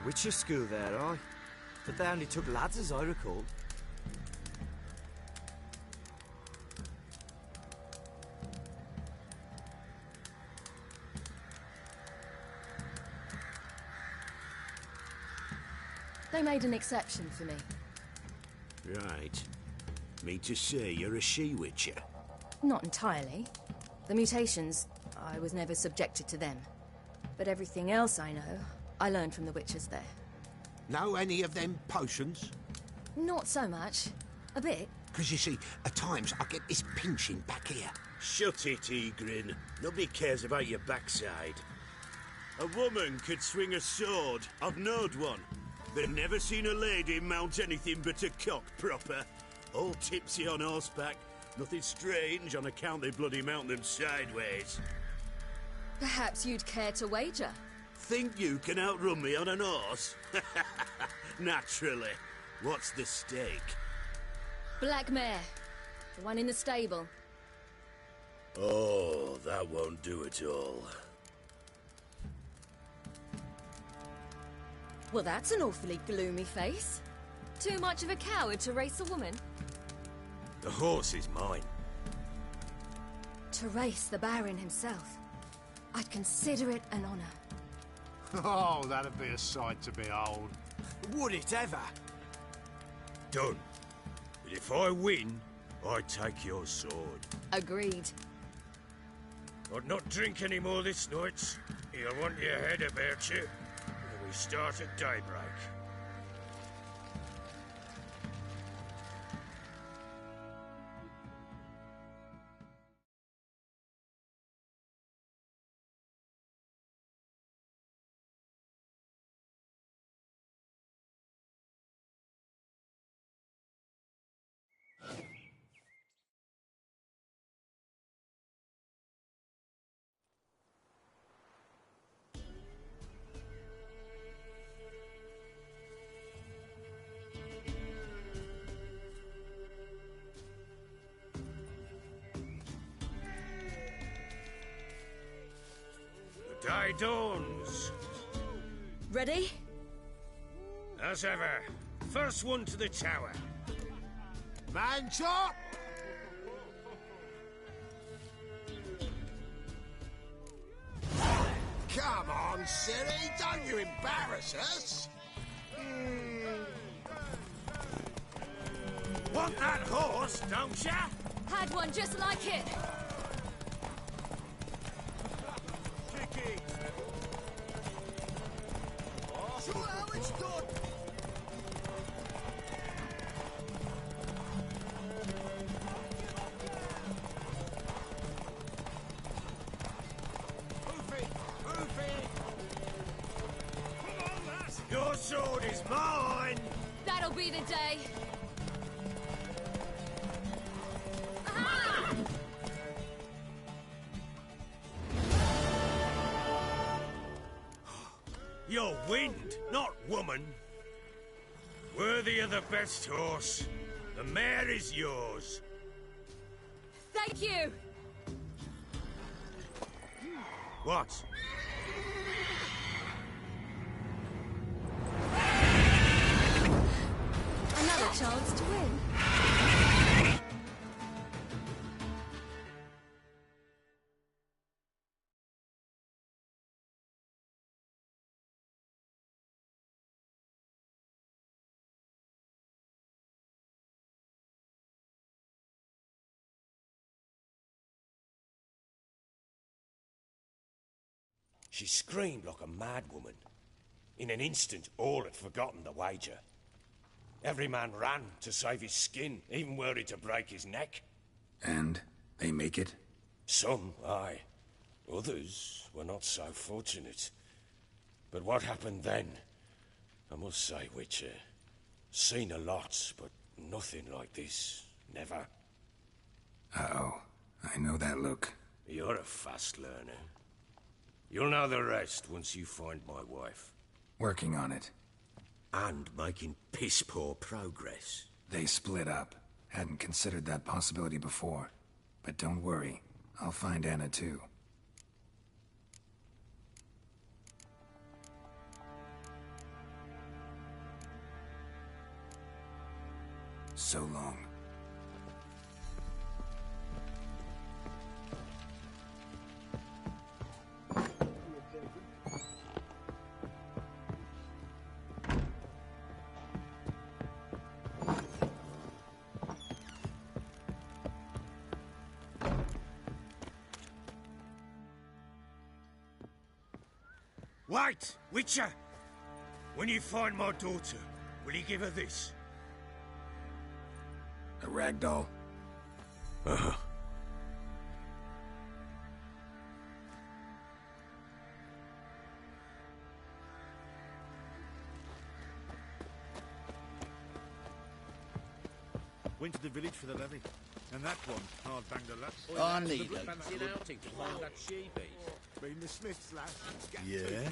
Witcher school there, aye. But they only took lads, as I recall. They made an exception for me. Right. Me to say you're a she-witcher. Not entirely. The mutations, I was never subjected to them. But everything else I know, I learned from the witches there. Know any of them potions? Not so much. A bit. Because you see, at times I get this pinching back here. Shut it, Egrin. Nobody cares about your backside. A woman could swing a sword. I've knowed one. But never seen a lady mount anything but a cock proper. All tipsy on horseback. Nothing strange on account they bloody mount them sideways. Perhaps you'd care to wager? Think you can outrun me on an horse? Naturally. What's the stake? Black mare. The one in the stable. Oh, that won't do it all. Well, that's an awfully gloomy face. Too much of a coward to race a woman? The horse is mine. To race the Baron himself. I'd consider it an honor. Oh, that'd be a sight to behold. Would it ever? Done. But if I win, I take your sword. Agreed. I'd not drink any more this night. You'll want your head about you. We start at daybreak. The day dawns. Ready? As ever. First one to the tower. Man chop! Come on, Siri, don't you embarrass us! Want that horse, don't ya? Had one just like it. Show how it's done! Your sword is mine! That'll be the day. You're wind, not woman. Worthy of the best horse. The mare is yours. Thank you. What? Another chance to win. She screamed like a mad woman. In an instant, all had forgotten the wager. Every man ran to save his skin, even worried to break his neck. And they make it? Some, aye. Others were not so fortunate. But what happened then? I must say, Witcher, seen a lot, but nothing like this. Never. Uh-oh. I know that look. You're a fast learner. You'll know the rest once you find my wife. Working on it. And making piss-poor progress. They split up. Hadn't considered that possibility before. But don't worry. I'll find Anna too. so long. Wait, Witcher! When you find my daughter, will you give her this? A rag doll? Uh-huh. Went to the village for the levy. And that one, hard banged a lot. I need a fancy an outing to find that she-beast. Been the Smiths, lad. Yeah?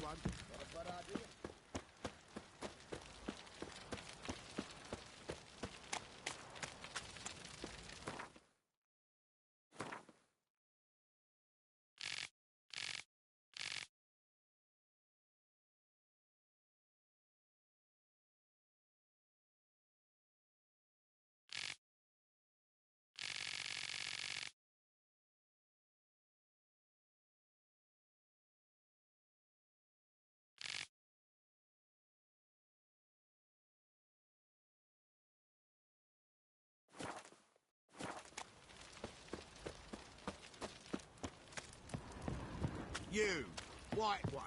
You, white one,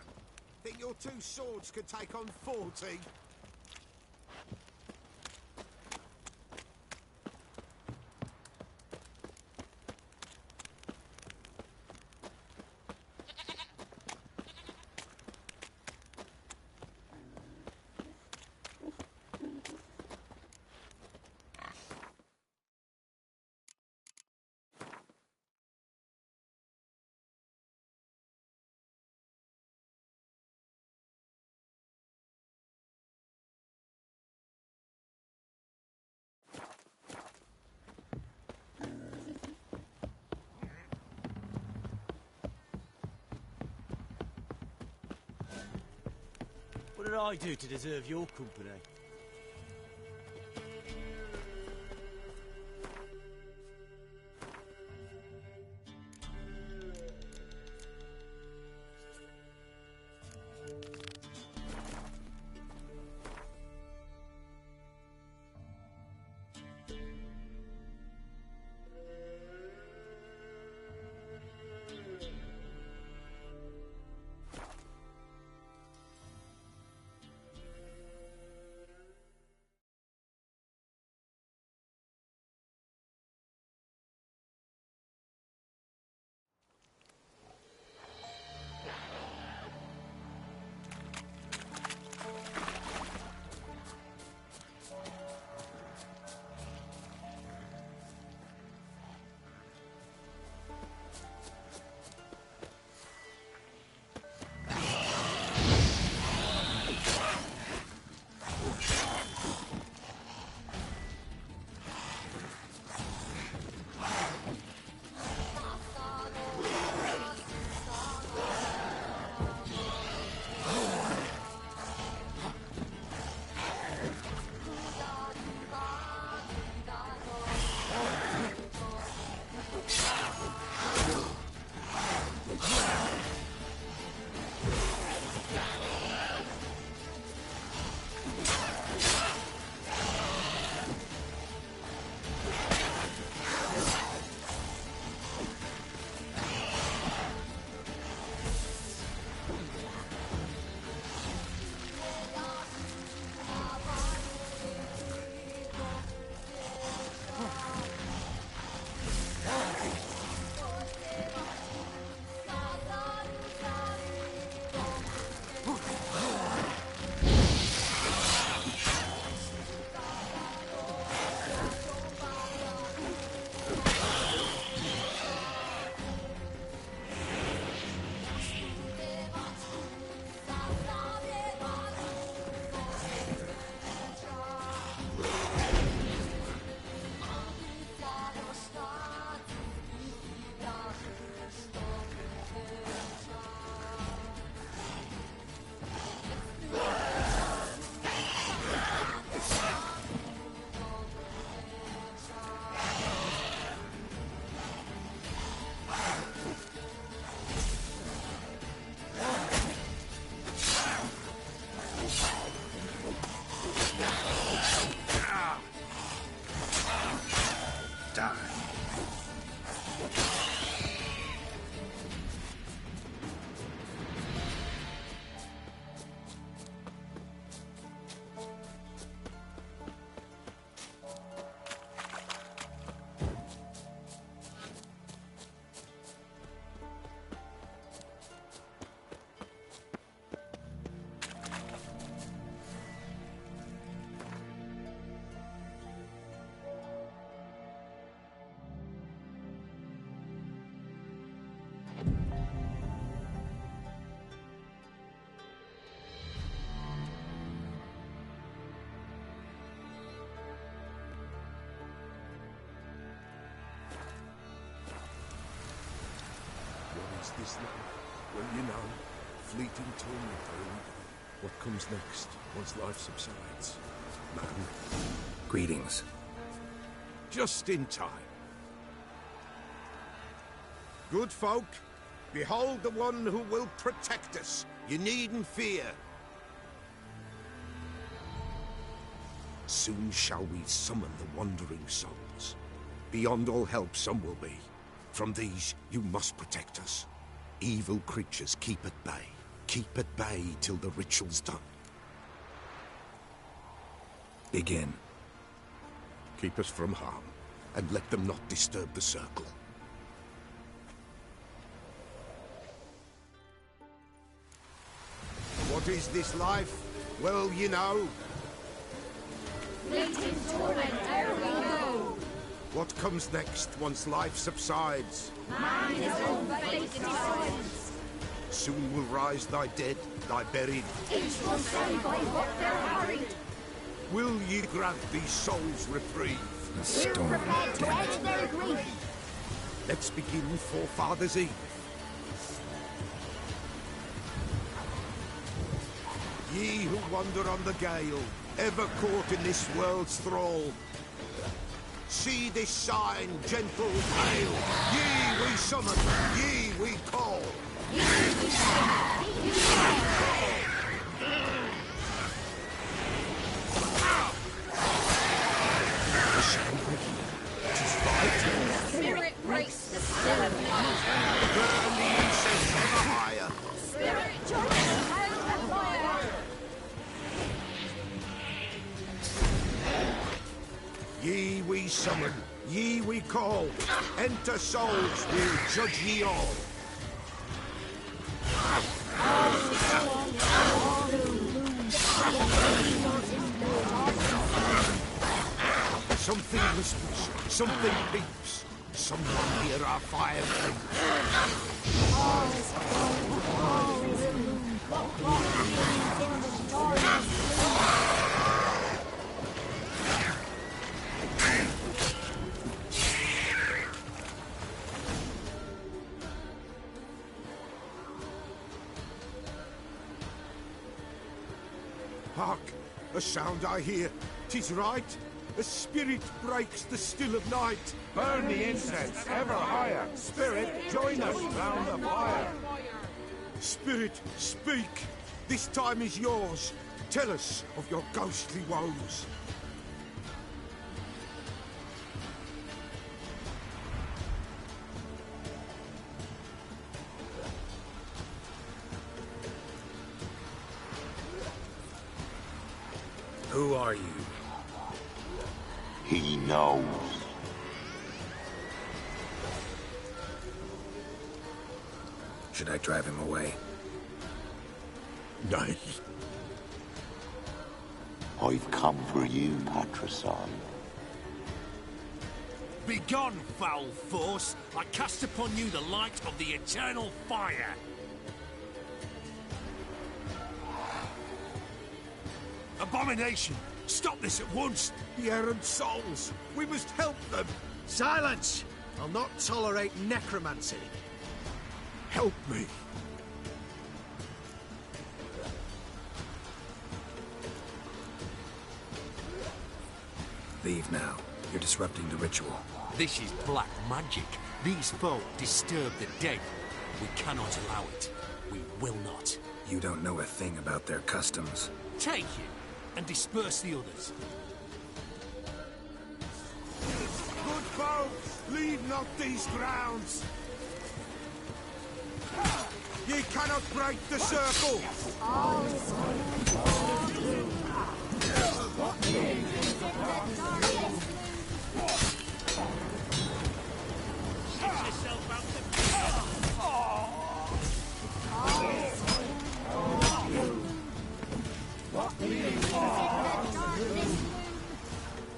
think your two swords could take on 40? What did I do to deserve your company? die. This life, well, you know, fleeting torment only. What comes next, once life subsides? Man. Greetings. Just in time. Good folk, behold the one who will protect us. You needn't fear. Soon shall we summon the wandering souls. Beyond all help some will be. From these, you must protect us. Evil creatures keep at bay. Keep at bay till the ritual's done. Begin. Keep us from harm, and let them not disturb the circle. What is this life? Well, you know. Fleeting torment, there we go. What comes next once life subsides? Man is all fate decides. Soon will rise thy dead, thy buried. Each will say by what they're harried. Will ye grant these souls reprieve? The storm. Prepared to end their grief. Let's begin Forefathers' Eve. Ye who wander on the gale, ever caught in this world's thrall, see this sign, gentle, pale. Ye we summon, ye we call. Ye we summon, ye we call. Spirit breaks the still of night. Burn the incense ever higher. Spirit joins the house of fire. Ye we summon, ye we call. Enter souls, we'll judge ye all. Something whispers, something peeps. Someone hear our fire Hark! A sound I hear. 'Tis right. A spirit breaks the still of night. Burn the incense ever higher. Spirit, join us round the fire. Spirit, speak. This time is yours. Tell us of your ghostly woes. Who are you? He knows. Should I drive him away? Nay. I've come for you, patricide. Begone, foul force! I cast upon you the light of the eternal fire! Abomination! Stop this at once! The errant souls! We must help them! Silence! I'll not tolerate necromancy. Help me! Leave now. You're disrupting the ritual. This is black magic. These folk disturb the dead. We cannot allow it. We will not. You don't know a thing about their customs. Take it and disperse the others. Good folk, Leave not these grounds! Ye cannot break the circle!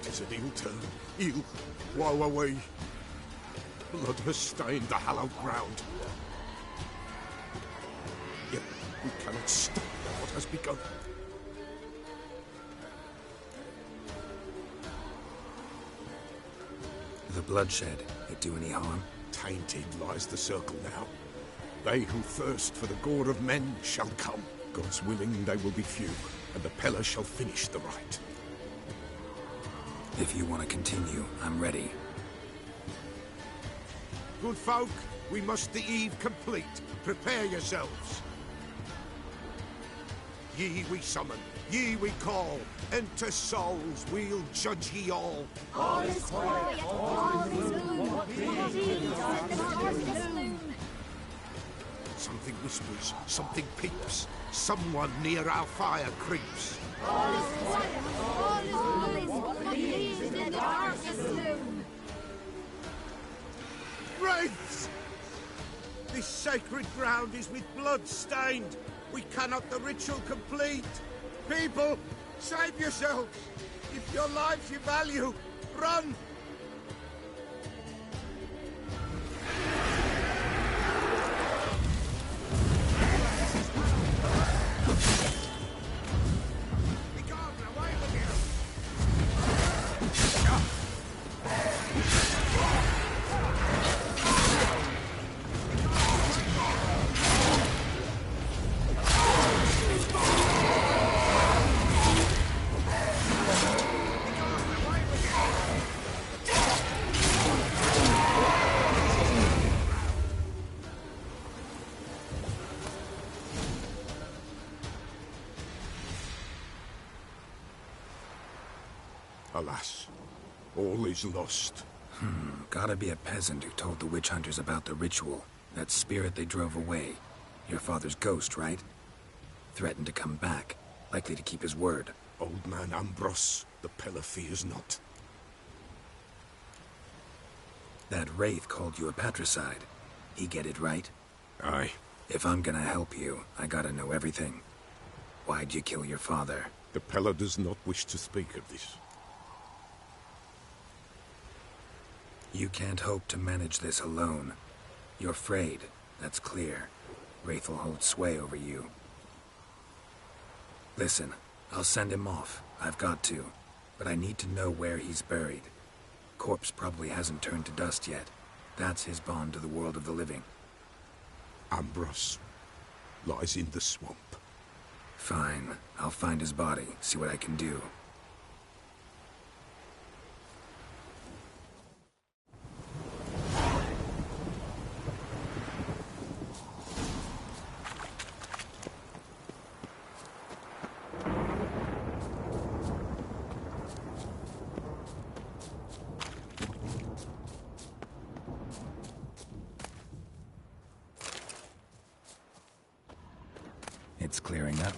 Tis an ill turn. Ill. Woe away. Blood has stained the hallowed ground. Yet we cannot stop what has begun. The bloodshed, it do any harm? Tainted lies the circle now. They who thirst for the gore of men shall come. God's willing they will be few, and the Peller shall finish the rite. If you want to continue, I'm ready. Good folk, we must the eve complete. Prepare yourselves. Ye we summon, ye we call. Enter souls, we'll judge ye all. All is quiet, all is gloom. What Something whispers, something peeps. Someone near our fire creeps. All is quiet, all is gloom. What leaves in the darkest gloom? Wraiths! This sacred ground is with blood stained. We cannot the ritual complete. People, save yourselves. If your lives you value, run! Alas, all is lost. Gotta be a peasant who told the witch hunters about the ritual. That spirit they drove away. Your father's ghost, right? Threatened to come back. Likely to keep his word. Old man Ambrose, the Peller fears not. That wraith called you a patricide. He get it right? Aye. If I'm gonna help you, I gotta know everything. Why'd you kill your father? The Peller does not wish to speak of this. You can't hope to manage this alone. You're afraid, that's clear. Wraith will hold sway over you. Listen, I'll send him off. I've got to. But I need to know where he's buried. Corpse probably hasn't turned to dust yet. That's his bond to the world of the living. Ambrose lies in the swamp. Fine. I'll find his body, see what I can do. It's clearing up.